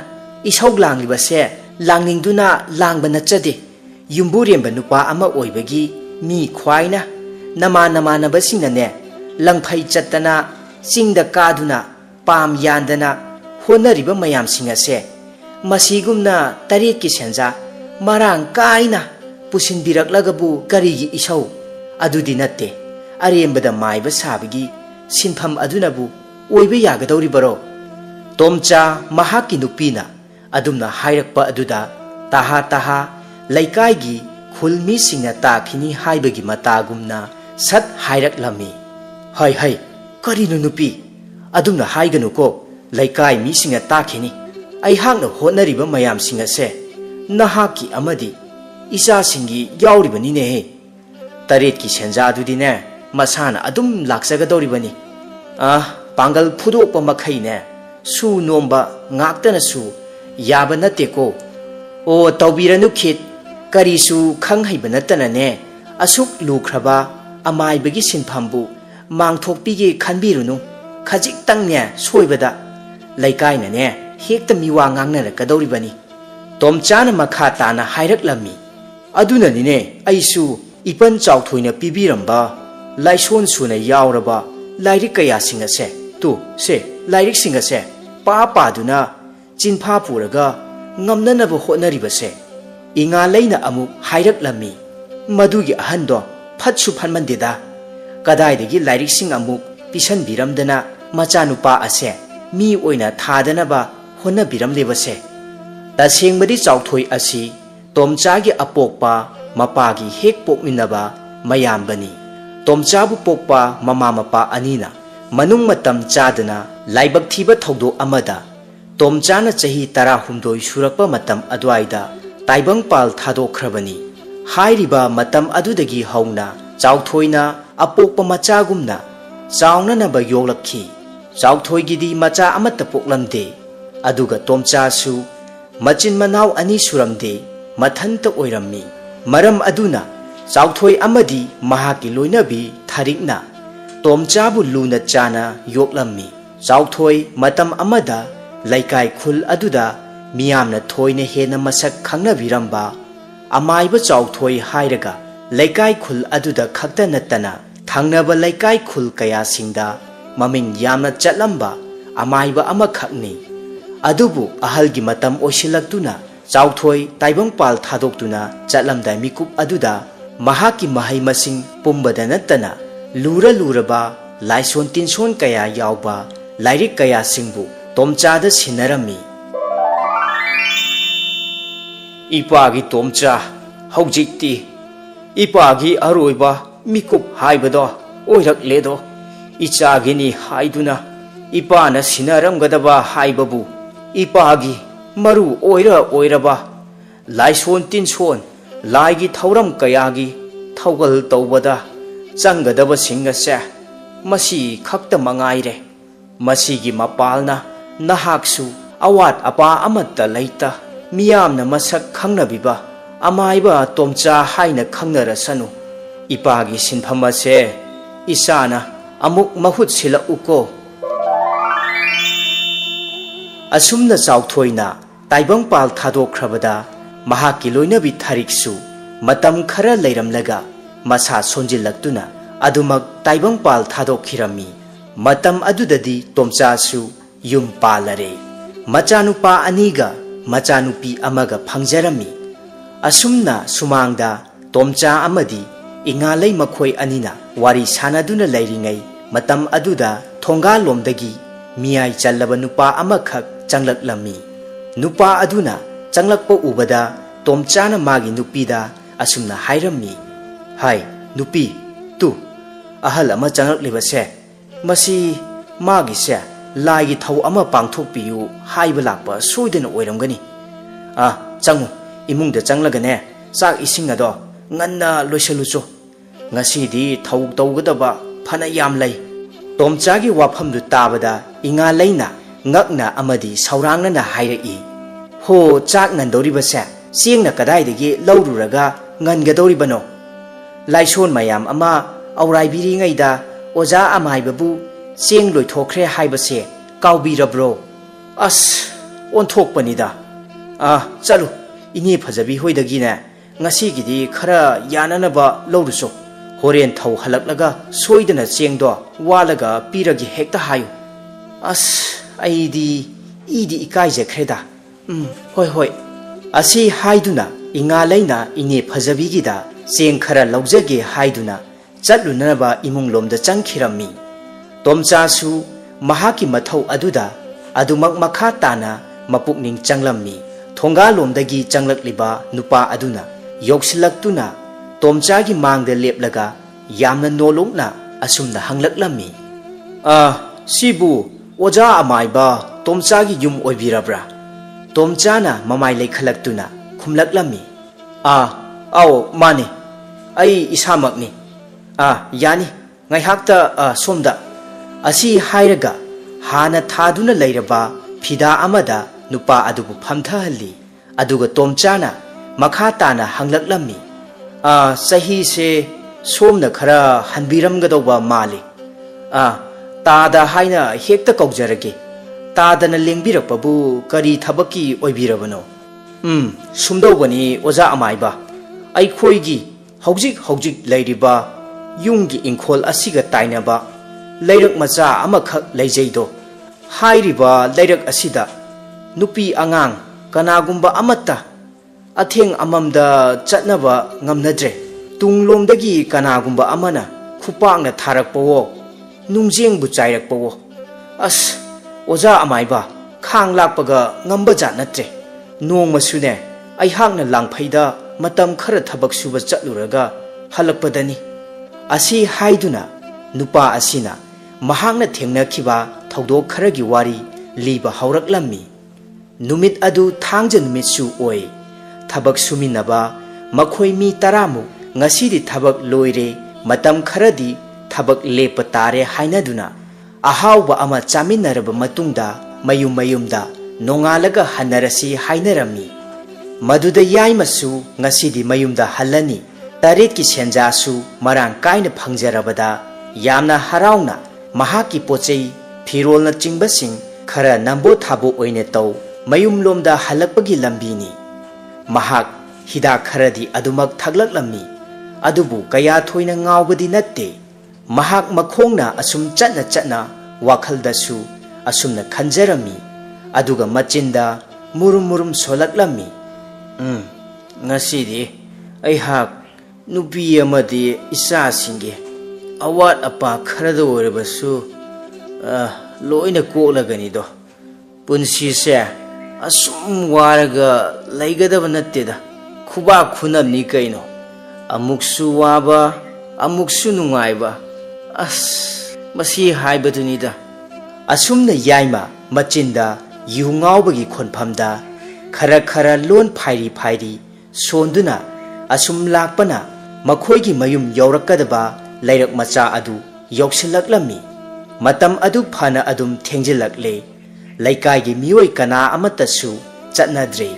इसौ लांगलिबसे लांगनिंगदुना लांगब नचदे युमबुरेंब नुपा अमा ओइबगी मी ख्वाइना नमानबसिंगने लंगफै चत्तना चिंगदा कादुना palm यादना होनरिबा मयाम सिंगसे मसीगुमना तरेट की सेंजा मरांग काइना पुसिनबिरकलगबु करिगी इसौ अदुदी नत्ते अरेंबदा माइबा साबगी सिनफम अदुनबु ओइबा यागदौरिबरो तोमचा महाकी नुपीना अदुमना हाइरकपा अदुदा ताहा लैकाइगी खुलमी सिंगना ताखिनी हाइबगी मतागुमना सत हाइरकलमी हाय हाय करिनु नुपी अदुमना हाइगनुको लैकाइ मीसिंगा ताखिनी अइहांगना होनरिबा मयामसिंगसे नहाकी अमदी इचासिंगी याउरिबनिने हे तरेट की सेंजा अदुदिने मसाना अदुम लाक्सगदौरिबनी पांगल फुदोकपा मखैने सु नोंबा ngaktanasu yaba nateko o tawbiranu khit karisu khanghaib natanane asuk lukhraba amaibagi sinphambu mangthokpige khanbirunu खजिक तंगने सोइबदा लैकाइनने हेक्ता मिवा ngangnarकदौरिबनी तोमचाना मखा ताना हाइरकलमी अदुननिने अइसु इपन चाउथोइना पिबिरंबा लाइसोन सुना यावरबा लाइरिक कयासिंगसे तु से लाइरिक सिंगसे पापादुना चिनफा पुरगा ngamnanaba hotnaribase इंगा लैना अमु हाइरकलमी मदुगी अहंदो फत्सु फनमंदेदा कदाइदगी लाइरिक सिंग अमु पिसन बिरमदना मचानुपा असे मी ओइना थादनबा होना बिरमलेबसे तसेंगबदी चाउथोइ असि तोमचागी अपोकपा मपागी हेक पोकमिनबा मयामबनी तोमचाबु पोकपा ममा मपा अनिना मनुंग मतम चादना लाइबक थीबा थौदो अमदा तोमचाना चही 18 सुरकपा मतम अद्वाइदा ताइबंग पाल थादोखरबनी हाइरिबा मतम अदुदगी हौना चाउथोइना अपोकपा मचागुमना चाउननबा योगलखी चाउथोइगिदी मचा अमत पोकलमदे अदुगा तोमचासु मचिन मनाव अनि सुरमदे मथंत ओइरम्मी मरम अदुना चाउथोइ अमदी महाकी लोइनबी थारिकना तोमचाबु लुना चाना योगलम्मी चाउथोइ मतम अमदा लैकाइ खुल अदुदा मियामना थोइने हेना मसक खंगनबिरंबा अमाइबा चाउथोइ हाइरगा लैकाइ खुल अदुदा खक्ता नत्तना थांगनबा लैकाइ खुल कया सिंगदा ममिंग यामना चलंबा अमाइबा अमखकनी अदुबु अहलगी मतम ओसिलक्तुना चाउथोइ ताइबंग पाल थादोक्तुना चलमदा मिकुप अदुदा महाकी महै मसिंग पुंबदा नत्तना लूरा लूरबा लाइसोन तिनसोन कया यावबा लाइरिक कया सिंगबु तोमचादा सिनरमी इपागी तोमचा हौजिक्ति इपागी अरोइबा मिकुप हाइबदो ओइरकलेदो इचागिनी हाइदुना इपाना सिनरमगदबा हाइबबु इपागी मरु ओइरबा लाइसोन तिनसोन लाइगी थौरम कयागी थौगल तौबदा चंगदबा सिंगसे मसी खक्त मंगाइरे ꯃꯁꯤꯒꯤ ꯃꯄꯥꯜꯅ ꯅꯍꯥꯛꯁꯨ ꯑꯋꯥꯠ ꯑꯄꯥ ꯑꯃꯠꯇ ꯂꯩꯇ ꯃꯤꯌꯥꯝꯅ ꯃꯁꯛ ꯈꯪꯅꯕꯤꯕ ꯑꯃꯥꯏꯕ ꯇꯣꯝꯆꯥ ꯍꯥꯏꯅ ꯈꯪꯅꯔꯁꯅꯨ ꯏꯄꯥꯒꯤ ꯁꯤꯟꯐꯝ ꯑꯁꯦ ꯏꯆꯥꯅ ꯑꯃꯨꯛ ꯃꯍꯨꯠ ꯁꯤꯜꯂꯛꯎꯀꯣ ꯑꯁꯨꯝꯅ ꯆꯥꯎꯊꯣꯏꯅ ꯇꯥꯏꯕꯪꯄꯥꯜ ꯊꯥꯗꯣꯛꯈ꯭ꯔꯕꯗ ꯃꯍꯥꯛꯀꯤ ꯂꯣꯏꯅꯕꯤ ꯊꯥꯔꯤꯛꯁꯨ ꯃꯇꯝ ꯈꯔ ꯂꯩꯔꯝꯂꯒ ꯃꯁꯥ ꯁꯣꯟꯖꯤꯜꯂꯛꯇꯨꯅ ꯑꯗꯨꯃꯛ ꯇꯥꯏꯕꯪꯄꯥꯜ ꯊꯥꯗꯣꯛꯈꯤꯔꯝꯃꯤ ꯃꯇꯝ ꯑꯗꯨꯗꯗꯤ ꯇꯣꯝꯆꯥꯁꯨ ꯌꯨꯝ ꯄꯥꯜꯂꯔꯦ ꯃꯆꯥꯅꯨꯄꯥ ꯑꯅꯤꯒ ꯃꯆꯥꯅꯨꯄꯤ ꯑꯃꯒ ꯐꯪꯖꯔꯝꯃꯤ ꯑꯁꯨꯝꯅ ꯁꯨꯃꯥꯡꯗ ꯇꯣꯝꯆꯥ ꯑꯃꯗꯤ ꯏꯉꯥꯂꯩ ꯃꯈꯣꯏ ꯑꯅꯤꯅ ꯋꯥꯔꯤ ꯁꯥꯟꯅꯗꯨꯅ ꯂꯩꯔꯤꯉꯩ ꯃꯇꯝ ꯑꯗꯨꯗ ꯊꯣꯡꯒꯥꯜꯂꯣꯝꯗꯒꯤ ꯃꯤꯌꯥꯏ ꯆꯜꯂꯕ ꯅꯨꯄꯥ ꯑꯃꯈꯛ ꯆꯪꯂꯛꯂꯝꯃꯤ ꯅꯨꯄꯥ ꯑꯗꯨꯅ ꯆꯪꯂꯛꯄ ꯎꯕꯗ ꯇꯣꯝꯆꯥꯅ ꯃꯥꯒꯤ ꯅꯨꯄꯤꯗ ꯑꯁꯨꯝꯅ ꯍꯥꯏꯔꯝꯃꯤ ꯍꯥꯏ ꯅꯨꯄꯤ ꯇꯨ ꯑꯍꯜ ꯑꯃ ꯆꯪꯂꯛꯂꯤꯕꯁꯦ ꯃꯁꯤ ꯃꯥꯒꯤꯁꯦ ꯂꯥꯏꯒꯤ ꯊꯧ ꯑꯃ ꯄꯥꯡꯊꯣꯛꯄꯤꯌꯨ ꯍꯥꯏꯕ ꯂꯥꯛꯄ ꯁꯣꯏꯗꯅ ꯑꯣꯏꯔꯝꯒꯅꯤ ꯆꯪꯉꯨ ꯏꯃꯨꯡꯗ ꯆꯪꯂꯒꯅꯦ ꯆꯥꯛ ꯏꯁꯤꯡ ꯑꯗꯣ ꯉꯟꯅ ꯂꯣꯏꯁꯜꯂꯨꯆꯣ ꯉꯁꯤꯗꯤ ꯊꯧ ꯇꯧꯒꯗꯕ ꯐꯅ ꯌꯥꯝ ꯂꯩ ꯇꯣꯝꯆꯥꯒꯤ ꯋꯥꯐꯝꯗꯨ ꯇꯥꯕꯗ ꯏꯉꯥꯂꯩꯅ ꯉꯛꯅ ꯑꯃꯗꯤ ꯁꯧꯔꯥꯡꯅꯅ ꯍꯥꯏꯔꯛꯏ ꯍꯣ ꯆꯥꯛ ꯉꯟꯗꯧꯔꯤꯕꯁꯦ ꯆꯦꯡꯅ ꯀꯗꯥꯏꯗꯒꯤ ꯂꯧꯔꯨꯔꯒ ꯉꯟꯒꯗꯧꯔꯤꯕꯅꯣ ꯂꯥꯏꯁꯣꯟ ꯃꯌꯥꯝ ꯑꯃ ꯑꯧꯔꯥꯏꯕꯤꯔꯤꯉꯩꯗ ꯑꯣꯖꯥ ꯑꯃꯥꯏꯕꯕꯨ ꯆꯦꯡ ꯂꯣꯏꯊꯣꯛꯈ꯭रे ꯍꯥꯏꯕꯁꯦ ꯀꯥꯎꯕꯤꯔꯕ꯭ꯔꯣ ꯑꯁ ꯑꯣꯟꯊꯣꯛꯄꯅꯤꯗ ꯆꯠꯂꯨ ꯏꯅꯦ ꯐꯖꯕꯤ ꯍꯣꯏꯗꯒꯤꯅꯦ ꯉꯁꯤꯒꯤꯗꯤ ꯈꯔ ꯌꯥꯅꯅꯕ ꯂꯧꯔꯨꯆꯣ ꯍꯣꯔꯦꯟ ꯊꯧ ꯍꯜꯂꯛꯂꯒ ꯁꯣꯏꯗꯅ ꯆꯦꯡꯗꯣ ꯋꯥꯜꯂꯒ ꯄꯤꯔꯒꯦ ꯍꯦꯛꯇ ꯍꯥꯏꯌꯨ ꯑꯁ ꯑꯩꯗꯤ ꯏꯗꯤ ꯏꯀꯥꯏꯖꯈ꯭ꯔꯦꯗ ꯍꯣꯏ ꯍꯣꯏ ꯑꯁꯤ ꯍꯥꯏꯗꯨꯅ ꯏꯉꯥꯂꯩꯅ ꯏꯅꯦ ꯐꯖꯕꯤꯒꯤꯗ ꯆꯦꯡ ꯈꯔ ꯂꯧꯖꯒꯦ ꯍꯥꯏꯗꯨꯅ ꯆꯠꯂꯨꯅꯕ ꯏꯃꯨꯡꯂꯣꯝꯗ ꯆꯪꯈꯤꯔꯝꯃꯤ ꯇꯣꯝꯆꯥꯁꯨ ꯃꯍꯥꯛꯀꯤ ꯃꯊꯧ ꯑꯗꯨꯗ ꯑꯗꯨꯃꯛ ꯃꯈꯥ ꯇꯥꯅ ꯃꯄꯨꯛꯅꯤꯡ ꯆꯪꯂꯝꯃꯤ ꯊꯣꯡꯒꯥꯜꯂꯣꯝꯗꯒꯤ ꯆꯪꯂꯛꯂꯤꯕ ꯅꯨꯄꯥ ꯑꯗꯨꯅ ꯌꯧꯁꯤꯜꯂꯛꯇꯨꯅ ꯇꯣꯝꯆꯥꯒꯤ ꯃꯥꯡꯗ ꯂꯦꯞꯂꯒ ꯌꯥꯝꯅ ꯅꯣꯂꯨꯛꯅ ꯑꯁꯨꯝꯅ ꯍꯪꯂꯛꯂꯝꯃꯤ ꯁꯤꯕꯨ ꯑꯣꯖꯥ ꯑꯃꯥꯏꯕ ꯇꯣꯝꯆꯥꯒꯤ ꯌꯨꯝ ꯑꯣꯏꯕꯤꯔꯕ꯭ꯔꯥ ꯇꯣꯝꯆꯥꯅ ꯃꯃꯥꯏ ꯂꯩꯈꯠꯂꯛꯇꯨꯅ ꯈꯨꯝꯂꯛꯂꯝꯃꯤ ꯑꯥꯎ ꯃꯥꯅꯤ ꯑꯩ ꯏꯁꯥꯃꯛꯅꯤ ꯌꯥꯅꯤ ꯉꯥꯏꯍꯥꯛꯇ ꯁꯣꯝꯗ ꯑꯁꯤ ꯍꯥꯏꯔꯒ ꯍꯥꯟꯅ ꯊꯥꯗꯨꯅ ꯂꯩꯔꯕ ꯐꯤꯗꯥ ꯑꯃꯗ ꯅꯨꯄꯥ ꯑꯗꯨꯕꯨ ꯐꯝꯊꯍꯜꯂꯤ ꯑꯗꯨꯒ ꯇꯣꯝꯆꯥꯅ ꯃꯈꯥ ꯇꯥꯅ ꯍꯪꯂꯛꯂꯝꯃꯤ ꯆꯍꯤꯁꯦ ꯁꯣꯝꯅ ꯈꯔ ꯍꯟꯕꯤꯔꯝꯒꯗꯧꯕ ꯃꯥꯜꯂꯤ ꯇꯥꯗ ꯍꯥꯏꯅ ꯍꯦꯛꯇ ꯀꯧꯖꯔꯒꯦ ꯇꯥꯗꯅ ꯂꯦꯡꯕꯤꯔꯛꯄꯕꯨ ꯀꯔꯤ ꯊꯕꯛꯀꯤ ꯑꯣꯏꯕꯤꯔꯕꯅꯣ ꯁꯨꯝꯗꯧꯕꯅꯤ ꯑꯣꯖꯥ ꯑꯃꯥꯏꯕ ꯑꯩꯈꯣꯏꯒꯤ ꯍꯧꯖꯤꯛ ꯂꯩꯔꯤꯕ ꯌꯨꯝꯒꯤ ꯏꯪꯈꯣꯜ ꯑꯁꯤꯒ ꯇꯥꯏꯅꯕ ꯂꯩꯔꯛ ꯃꯆꯥ ꯑꯃꯈꯛ ꯂꯩꯖꯩꯗꯣ ꯍꯥꯏꯔꯤꯕ ꯂꯩꯔꯛ ꯑꯁꯤꯗ ꯅꯨꯄꯤ ꯑꯉꯥꯡ ꯀꯅꯥꯒꯨꯝꯕ ꯑꯃꯠꯇ ꯑꯊꯦꯡ ꯑꯃꯝꯗ ꯆꯠꯅꯕ ꯉꯝꯅꯗ꯭ꯔꯦ ꯇꯨꯡꯂꯣꯝꯗꯒꯤ ꯀꯅꯥꯒꯨꯝꯕ ꯑꯃꯅ ꯈꯨꯄꯥꯛꯅ ꯊꯥꯔꯛꯄꯋꯣ ꯅꯨꯡꯖꯦꯡꯕꯨ ꯆꯥꯏꯔꯛꯄꯋꯣ ꯑꯁ ꯑꯣꯖꯥ ꯑꯃꯥꯏꯕ ꯈꯥꯡ ꯂꯥꯛꯄꯒ ꯉꯝꯕꯖꯥꯠ ꯅꯠꯇ꯭ꯔꯦ ꯅꯣꯡꯃꯁꯨꯅꯦ ꯑꯩꯍꯥꯛꯅ ꯂꯥꯡꯐꯩꯗ ꯃꯇꯝ ꯈꯔ ꯊꯕꯛ ꯁꯨꯕ ꯆꯠꯂꯨꯔꯒ ꯍꯜꯂꯛꯄꯗꯅꯤ ꯑꯁꯤ ꯍꯥꯏꯗꯨꯅ ꯅꯨꯄꯥ ꯑꯁꯤꯅ ꯃꯍꯥꯛꯅ ꯊꯦꯡꯅꯈꯤꯕ ꯊꯧꯗꯣꯛ ꯈꯔꯒꯤ ꯋꯥꯔꯤ ꯂꯤꯕ ꯍꯧꯔꯛꯂꯝꯃꯤ ꯅꯨꯃꯤꯠ ꯑꯗꯨ ꯊꯥꯡꯖ ꯅꯨꯃꯤꯠꯁꯨ ꯑꯣꯏ ꯊꯕꯛ ꯁꯨꯃꯤꯟꯅꯕ ꯃꯈꯣꯏ ꯃꯤ 10 ꯉꯁꯤꯗꯤ ꯊꯕꯛ ꯂꯣꯏꯔꯦ ꯃꯇꯝ ꯈꯔꯗꯤ ꯊꯕꯛ ꯂꯦꯞꯄ ꯇꯥꯔꯦ ꯍꯥꯏꯅꯗꯨꯅ ꯑꯍꯥꯎꯕ ꯑꯃ ꯆꯥꯃꯤꯟꯅꯔꯕ ꯃꯇꯨꯡꯗ ꯃꯌꯨꯝꯗ ꯅꯣꯡꯉꯥꯜꯂꯒ ꯍꯟꯅꯔꯁꯤ ꯍꯥꯏꯅꯔꯝꯃꯤ ꯃꯗꯨꯗ ꯌꯥꯏꯃꯁꯨ ꯉꯁꯤꯗꯤ ꯃꯌꯨꯝꯗ ꯍꯜꯂꯅꯤ ꯇꯔꯦꯠꯀꯤ ꯁꯦꯟꯖꯥꯁꯨ ꯃꯔꯥꯡ ꯀꯥꯏꯅ ꯐꯪꯖꯔꯕꯗ ꯌꯥꯝꯅ ꯍꯔꯥꯎꯅ ꯃꯍꯥꯛꯀꯤ ꯄꯣꯠꯆꯩ ꯐꯤꯔꯣꯜꯅ ꯆꯤꯡꯕꯁꯤꯡ ꯈꯔ ꯅꯝꯕꯣ ꯊꯥꯕꯣ ꯑꯣꯏꯅ ꯇꯧ ꯃꯌꯨꯝꯂꯣꯝꯗ ꯍꯜꯂꯛꯄꯒꯤ ꯂꯝꯕꯤꯅꯤ ꯃꯍꯥꯛ ꯍꯤꯗꯥꯛ ꯈꯔꯗꯤ ꯑꯗꯨꯃꯛ ꯊꯛꯂꯛꯂꯝꯃꯤ ꯑꯗꯨꯕꯨ ꯀꯌꯥ ꯊꯣꯏꯅ ꯉꯥꯎꯕꯗꯤ ꯅꯠꯇꯦ ꯃꯍꯥꯛ ꯃꯈꯣꯡꯅ ꯑꯁꯨꯝ ꯆꯠꯅ ꯋꯥꯈꯜꯗꯁꯨ ꯑꯁꯨꯝꯅ ꯈꯟꯖꯔꯝꯃꯤ ꯑꯗꯨꯒ ꯃꯆꯤꯟꯗ ꯃꯨꯔꯨꯝ ꯁꯣꯜꯂꯛꯂꯝꯃꯤ ꯉꯁꯤꯗꯤ ꯑꯩꯍꯥꯛ ꯅꯨꯄꯤ ꯑꯃꯗꯤ ꯏꯆꯥꯁꯤꯡꯒꯤ ꯑꯋꯥꯠ ꯑꯄꯥ ꯈꯔꯗ ꯑꯣꯏꯔꯕꯁꯨ ꯂꯣꯏꯅ ꯀꯣꯛꯂꯒꯅꯤꯗꯣ ꯄꯨꯟꯁꯤꯁꯦ ꯑꯁꯨꯝ ꯋꯥꯔꯒ ꯂꯩꯒꯗꯕ ꯅꯠꯇꯦꯗ ꯈꯨꯕꯥꯛ ꯈꯨꯅꯝꯅꯤ ꯀꯩꯅꯣ ꯑꯃꯨꯛꯁꯨ ꯋꯥꯕ ꯑꯃꯨꯛꯁꯨ ꯅꯨꯡꯉꯥꯏꯕ ꯃꯁꯤ ꯍꯥꯏꯕꯗꯨꯅꯤꯗ ꯑꯁꯨꯝꯅ ꯌꯥꯏꯃ ꯃꯆꯤꯟꯗ ꯌꯨ ꯉꯥꯎꯕꯒꯤ ꯈꯣꯟꯐꯝꯗ ꯈꯔ ꯂꯣꯟ ꯐꯥꯏꯔꯤ ꯁꯣꯟꯗꯨꯅ ꯑꯁꯨꯝ ꯂꯥꯛꯄꯅ ꯃꯈꯣꯏꯒꯤ ꯃꯌꯨꯝ ꯌꯧꯔꯛꯀꯗꯕ ꯂꯩꯔꯛ ꯃꯆꯥ ꯑꯗꯨ ꯌꯧꯁꯤꯜꯂꯛꯂꯝꯃꯤ Matam adu phana adum thengjelakle laikai gi mioi kana amatasu chatnadre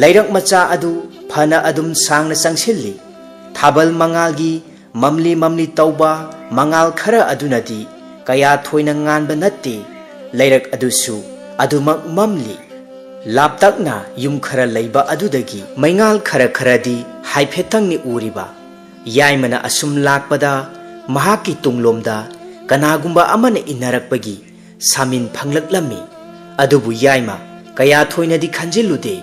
lairak macha adu phana adum sangna sangsilli thabal mangal gi mamli mamli tauba mangal khara adunadi kaya thoina nganba natte lairak adusu adumak mamli laptakna yum khara leiba adudagi maingal khara kharadi haifetang ni uriba yaimana asum lakpada mahaki tunglomda kanagumba amana inarakpagi samin phanglaklami adubu yaima kaya thoina di khanjilude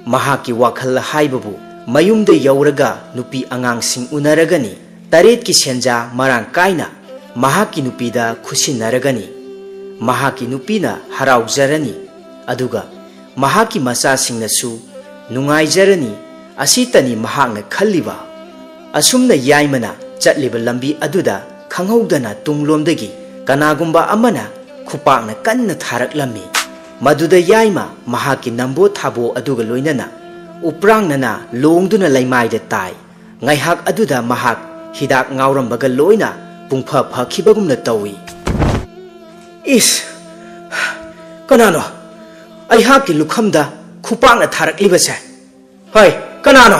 mahaki wakhal haibabu mayumde yauraga nupi angang sing unaragani taret ki senja marang kaina mahaki nupida khusinaragani mahaki nupina haraujarani aduga mahaki macha singnasu nungaijarani asitani mahakna khalliba asumna yaimana chatliba lambi aduda khanghaudana tunglomdagi kanagumba amana khupakna kanna tharaklami maduda yaima mahaki nambo thabo aduga loinana uprangna longduna laimaida tai ngaihak aduda mahak hidak ngaurambaga loina pungpha phakibagumna tawi is kanano aihaki lukhamda khupakna tharaklibase hoi kanano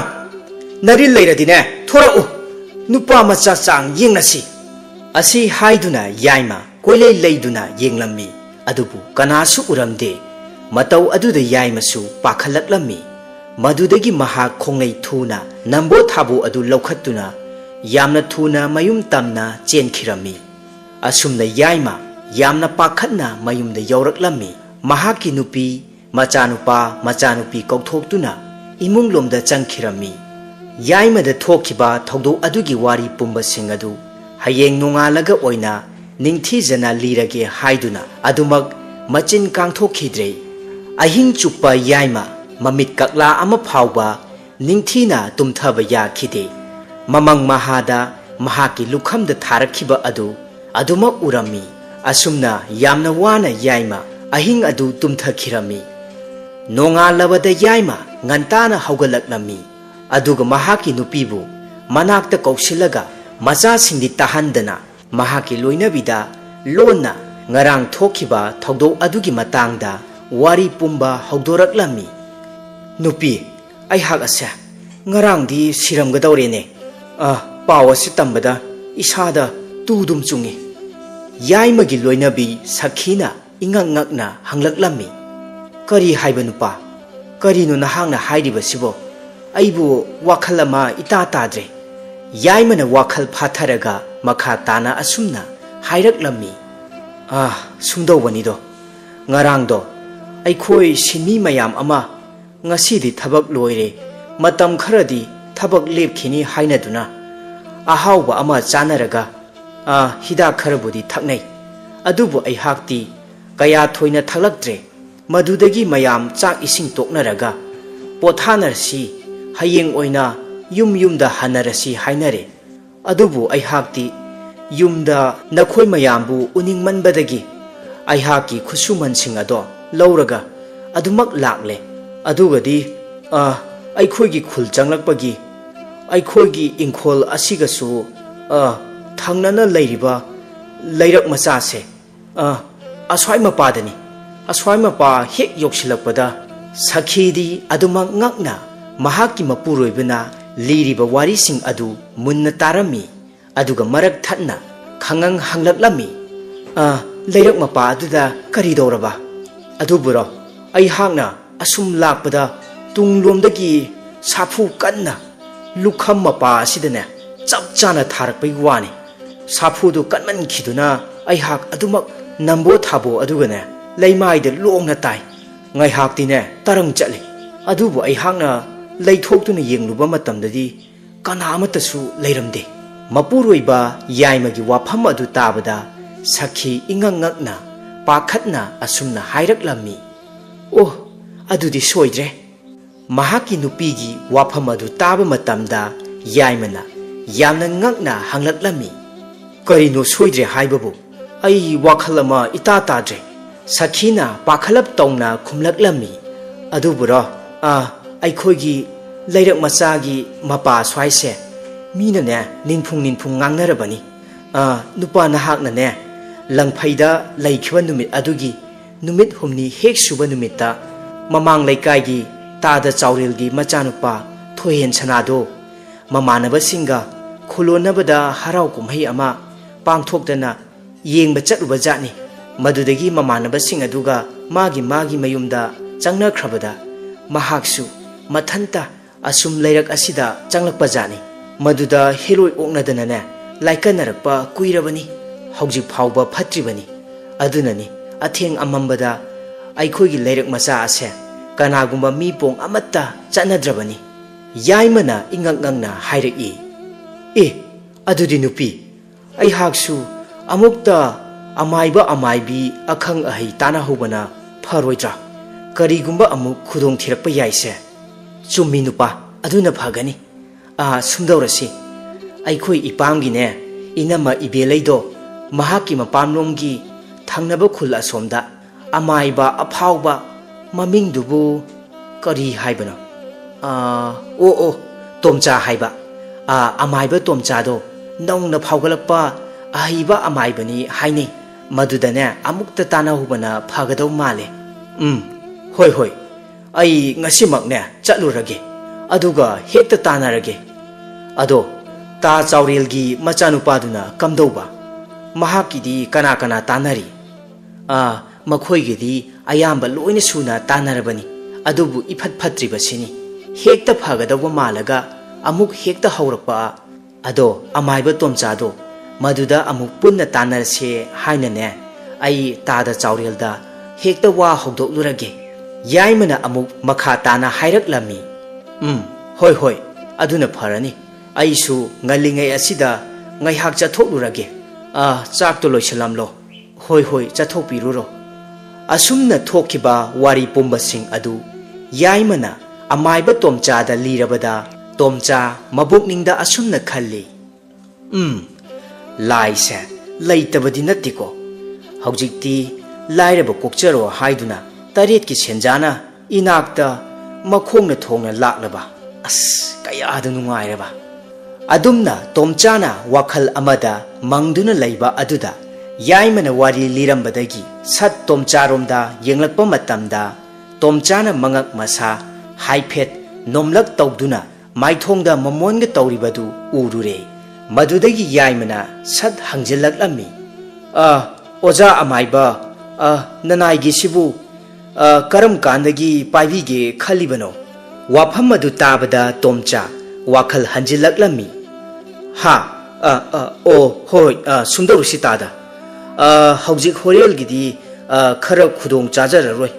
naril leiradine thorau nupa macha chang yengnasi asi haiduna yaima koilei leiduna yenglammi adubu kanasu uramde matau aduda yaimasu pakhalaklammi madudagi maha khonglei thuna nambo thabo adu lokhattuna yamna thuna mayum tamna chenkhirami asumna yaima yamna pakhatna mayumda yauraklammi mahaki nupi machanupi kauthoktuna imunglomda changkhirami yaimada thokhiba thogdo adugi wari pumba singadu hayeng nongalaga oina ningthijana lirage haiduna adumak machin kangthokhidre ahing chuppa yaima mamit kakla ama phawba ningthina tumthaba yakhide mamang mahada mahaki lukhamda tharakhiba adu adumak urami asumna yamna wana yaima ahing adu tumthakhirami nongalabada yaima ngantana haugalaknami aduga mahaki nupibu manakta kausilaga macha singdi tahandana mahaki loinabida lonna ngarang thokhiba thogdo adugi matangda wari pumba haudoraklami nupi ai hak asa ngarang di siramgadawrene pawasi tambada isada tudum chungi yaimagi loinabi sakhina ingangakna hanglaklami kari haiba nupa kari no nahangna hairiba sibo aibu wakhalama ita tadre yaimana wakhal phatharaga makha tana asumna hairaklammi sumdawani do ngarang do aikhoi sinmi mayam ama ngasidi thabak loire matam kharadi thabak lepkhini hainaduna ahawba ama chanaraga hida kharabudi thaknai adubu ai hakti kaya thoina thaklaktre madudagi mayam chak ising toknaraga pothanarsi hayeng oina yumda hanarasi hainare adubu ai hakti yumda nakhoi mayambu uning manbadagi ai haki khusuman sing ado lauraga adumak lakle adugadi aikhoi khul changlakpagi aikhoi ingkhol asigasu thangnana leiriba leirak macha se aswai mapadani aswai mapa hek yoksilakpada sakhidi adumak ngakna mahaki mapuroibana liriba warising adu munna tarami aduga marak thatna khangang hanglaklami leirak mapa aduda kari doraba aduburo ai hakna asum lakpada tunglomdagi safu kanna lukham mapa asidane chapchana tharakpai wani safu du kanman khiduna ai hak adumak nambo thabo adugane leimaida longna tai ngai haktine tarang chali adubu ai hakna leithoktuna yengluba matamdadi kanamatasu leiramde mapuroiba yaimagi wafam adu tabada sakhi ingangakna pakhatna asumna hairaklammi adudi soidre mahaki nupigi wafam adu taba matamda yaimana yamna ngakna hanglaklammi karino soidre haibabu ai wakhalama ita tadre sakhina pakhalap tongna khumlaklammi aduburo aikhoi leirak machagi mapa swaise mina ne ninphung ngangnarabani nupa nahakna ne ꯂꯪꯐꯩꯗ ꯂꯩꯈꯤꯕ ꯅꯨꯃꯤꯠ ꯑꯗꯨꯒꯤ ꯅꯨꯃꯤꯠ ꯍꯨꯝꯅꯤ ꯍꯦꯛ ꯁꯨꯕ ꯅꯨꯃꯤꯠꯇ ꯃꯃꯥꯡ ꯂꯩꯀꯥꯏꯒꯤ ꯇꯥꯗ ꯆꯥꯎꯔꯦꯜꯒꯤ ꯃꯆꯥꯅꯨꯄꯥ ꯊꯣꯏꯍꯦꯟ ꯁꯅꯥꯗꯣ ꯃꯃꯥꯟꯅꯕꯁꯤꯡꯒ ꯈꯨꯂꯣꯟꯅꯕꯗ ꯍꯔꯥꯎ ꯀꯨꯝꯍꯩ ꯑꯃ ꯄꯥꯡꯊꯣꯛꯇꯅ ꯌꯦꯡꯕ ꯆꯠꯂꯨꯕ ꯖꯥꯠꯅꯤ ꯃꯗꯨꯗꯒꯤ ꯃꯃꯥꯟꯅꯕꯁꯤꯡ ꯑꯗꯨꯒ ꯃꯥꯒꯤ ꯃꯌꯨꯝꯗ ꯆꯪꯅꯈ꯭ꯔꯕꯗ ꯃꯍꯥꯛꯁꯨ ꯃꯊꯟꯇ ꯑꯁꯨꯝ ꯂꯩꯔꯛ ꯑꯁꯤꯗ ꯆꯪꯂꯛꯄ ꯖꯥꯠꯅꯤ ꯃꯗꯨꯗ ꯍꯦꯂꯣꯏ ꯑꯣꯛꯅꯗꯅꯅꯦ ꯂꯥꯏꯀꯟꯅꯔꯛꯄ ꯀꯨꯏꯔꯕꯅꯤ ꯍꯧꯖꯤꯛ ꯐꯥꯎꯕ ꯐꯠꯇ꯭ꯔꯤꯕꯅꯤ ꯑꯗꯨꯅꯅꯤ ꯑꯊꯦꯡ ꯑꯃꯝꯕꯗ ꯑꯩꯈꯣꯏꯒꯤ ꯂꯩꯔꯛ ꯃꯆꯥ ꯑꯁꯦ ꯀꯅꯥꯒꯨꯝꯕ ꯃꯤ ꯄꯣꯡ ꯑꯃꯠꯇ ꯆꯠꯅꯗ꯭ꯔꯕꯅꯤ ꯌꯥꯏꯃꯅ ꯏꯉꯛ ꯉꯛꯅ ꯍꯥꯏꯔꯛꯏ ꯑꯦ ꯑꯗꯨꯗꯤ ꯅꯨꯄꯤ ꯑꯩꯍꯥꯛꯁꯨ ꯑꯃꯨꯛꯇ ꯑꯃꯥꯏꯕ ꯑꯃꯥꯏꯕꯤ ꯑꯈꯪ ꯑꯍꯩ ꯇꯥꯟꯅꯍꯧꯕꯅ ꯐꯔꯣꯏꯗ꯭ꯔꯥ ꯀꯔꯤꯒꯨꯝꯕ ꯑꯃꯨꯛ ꯈꯨꯗꯣꯡ ꯊꯤꯔꯛꯄ ꯌꯥꯏꯁꯦ ꯆꯨꯝꯃꯤ ꯅꯨꯄꯥ ꯑꯗꯨꯅ ꯐꯒꯅꯤ ꯁꯨꯝꯗꯧꯔꯁꯤ ꯑꯩꯈꯣꯏ ꯏꯄꯥꯝꯒꯤꯅꯦ ꯏꯅꯝꯃ ꯏꯕꯦꯂꯩꯗꯣ ꯃꯍꯥꯛꯀꯤ ꯃꯄꯥꯝꯂꯣꯝꯒꯤ ꯊꯪꯅꯕ ꯈꯨꯜ ꯑꯁꯣꯝꯗ ꯑꯃꯥꯏꯕ ꯑꯐꯥꯎꯕ ꯃꯃꯤꯡꯗꯨꯕꯨ ꯀꯔꯤ ꯍꯥꯏꯕꯅꯣ ꯑꯣ ꯇꯣꯝꯆꯥ ꯍꯥꯏꯕ ꯑꯃꯥꯏꯕ ꯇꯣꯝꯆꯥꯗꯣ ꯅꯧꯅ ꯐꯥꯎꯒꯠꯂꯛꯄ ꯑꯍꯩꯕ ꯑꯃꯥꯏꯕꯅꯤ ꯍꯥꯏꯅꯩ ꯃꯗꯨꯗꯅꯦ ꯑꯃꯨꯛꯇ ꯇꯥꯟꯅꯍꯧꯕꯅ ꯐꯒꯗꯧ ꯃꯥꯜꯂꯦ ꯍꯣꯏ ꯑꯩ ꯉꯁꯤꯃꯛꯅꯦ ꯆꯠꯂꯨꯔꯒꯦ ꯑꯗꯨꯒ ꯍꯦꯛꯇ ꯇꯥꯟꯅꯔꯒꯦ ꯑꯗꯣ ꯇꯥ ꯆꯥꯎꯔꯦꯜꯒꯤ ꯃꯆꯥꯅꯨꯄꯥꯗꯨꯅ ꯀꯝꯗꯧꯕ ꯃꯍꯥꯛꯀꯤꯗꯤ ꯀꯅꯥ ꯀꯅꯥ ꯇꯥꯟꯅꯔꯤ ꯃꯈꯣꯏꯒꯤꯗꯤ ꯑꯌꯥꯝꯕ ꯂꯣꯏꯅ ꯁꯨꯅ ꯇꯥꯟꯅꯔꯕꯅꯤ ꯑꯗꯨꯕꯨ ꯏꯐꯠ ꯐꯠꯇ꯭ꯔꯤꯕꯁꯤꯅꯤ ꯍꯦꯛꯇ ꯐꯒꯗꯧꯕ ꯃꯥꯜꯂꯒ ꯑꯃꯨꯛ ꯍꯦꯛꯇ ꯍꯧꯔꯛꯄ ꯑꯗꯣ ꯑꯃꯥꯏꯕ ꯇꯣꯝꯆꯥꯗꯣ ꯃꯗꯨꯗ ꯑꯃꯨꯛ ꯄꯨꯟꯅ ꯇꯥꯟꯅꯔꯁꯦ ꯍꯥꯏꯅꯅꯦ ꯑꯩ ꯇꯥꯗ ꯆꯥꯎꯔꯦꯜꯗ ꯍꯦꯛꯇ ꯋꯥ ꯍꯧꯗꯣꯛꯂꯨꯔꯒꯦ ꯌꯥꯏꯃꯅ ꯑꯃꯨꯛ ꯃꯈꯥ ꯇꯥꯅ ꯍꯥꯏꯔꯛꯂꯝꯃꯤ ꯍꯣꯏ ꯑꯗꯨꯅ ꯐꯔꯅꯤ ꯑꯩꯁꯨ ꯉꯜꯂꯤꯉꯩ ꯑꯁꯤꯗ ꯉꯥꯏꯍꯥꯛ ꯆꯠꯊꯣꯛꯂꯨꯔꯒꯦ ꯆꯥꯛꯇꯣ ꯂꯣꯏꯁꯤꯜꯂꯝꯂꯣ ꯍꯣꯏ ꯆꯠꯊꯣꯛꯄꯤꯔꯨꯔꯣ ꯑꯁꯨꯝꯅ ꯊꯣꯛꯈꯤꯕ ꯋꯥꯔꯤ ꯄꯨꯝꯕꯁꯤꯡ ꯑꯗꯨ ꯌꯥꯏꯃꯅ ꯑꯃꯥꯏꯕ ꯇꯣꯝꯆꯥꯗ ꯂꯤꯔꯕꯗ ꯇꯣꯝꯆꯥ ꯃꯕꯨꯛꯅꯤꯡꯗ ꯑꯁꯨꯝꯅ ꯈꯜꯂꯤ ꯂꯥꯏꯁꯦ ꯂꯩꯇꯕꯗꯤ ꯅꯠꯇꯦꯀꯣ ꯍꯧꯖꯤꯛꯇꯤ ꯂꯥꯏꯔꯕ ꯀꯣꯛꯆꯔꯣ ꯍꯥꯏꯗꯨꯅ ꯇꯔꯦꯠꯀꯤ ꯁꯦꯟꯖꯥꯅ ꯏꯅꯥꯛꯇ ꯃꯈꯣꯡꯅ ꯊꯣꯡꯅ ꯂꯥꯛꯂꯕ ꯀꯌꯥꯗ ꯅꯨꯡꯉꯥꯏꯔꯕ ꯑꯗꯨꯝꯅ ꯇꯣꯝꯆꯥꯅ ꯋꯥꯈꯜ ꯑꯃꯗ ꯃꯪꯗꯨꯅ ꯂꯩꯕ ꯑꯗꯨꯗ ꯌꯥꯏꯃꯅ ꯋꯥꯔꯤ ꯂꯤꯔꯝꯕꯗꯒꯤ ꯁꯠ ꯇꯣꯝꯆꯥꯔꯣꯝꯗ ꯌꯦꯡꯂꯛꯄ ꯃꯇꯝꯗ ꯇꯣꯝꯆꯥꯅ ꯃꯉꯛ ꯃꯁꯥ ꯍꯥꯏꯐꯦꯠ ꯅꯣꯝꯂꯛ ꯇꯧꯗꯨꯅ ꯃꯥꯏꯊꯣꯡꯗ ꯃꯃꯣꯟꯒ ꯇꯧꯔꯤꯕꯗꯨ ꯎꯔꯨꯔꯦ ꯃꯗꯨꯗꯒꯤ ꯌꯥꯏꯃꯅ ꯁꯠ ꯍꯪꯖꯤꯜꯂꯛꯂꯝꯃꯤ ꯑꯣꯖꯥ ꯑꯃꯥꯏꯕ ꯅꯅꯥꯏꯒꯤꯁꯤꯕꯨ ꯀꯔꯝ ꯀꯥꯟꯗꯒꯤ ꯄꯥꯏꯕꯤꯒꯦ ꯈꯜꯂꯤꯕꯅꯣ ꯋꯥꯐꯝ ꯑꯗꯨ ꯇꯥꯕꯗ ꯇꯣꯝꯆꯥ ꯋꯥꯈꯜ ꯍꯟꯖꯤꯜꯂꯛꯂꯝꯃꯤ ꯍꯣꯏ ꯁꯨꯝꯗꯧꯔꯨꯁꯤ ꯇꯥꯗ ꯍꯧꯖꯤꯛ ꯍꯣꯔꯦꯜꯒꯤꯗꯤ ꯈꯔ ꯈꯨꯗꯣꯡ ꯆꯥꯖꯔꯔꯣꯏ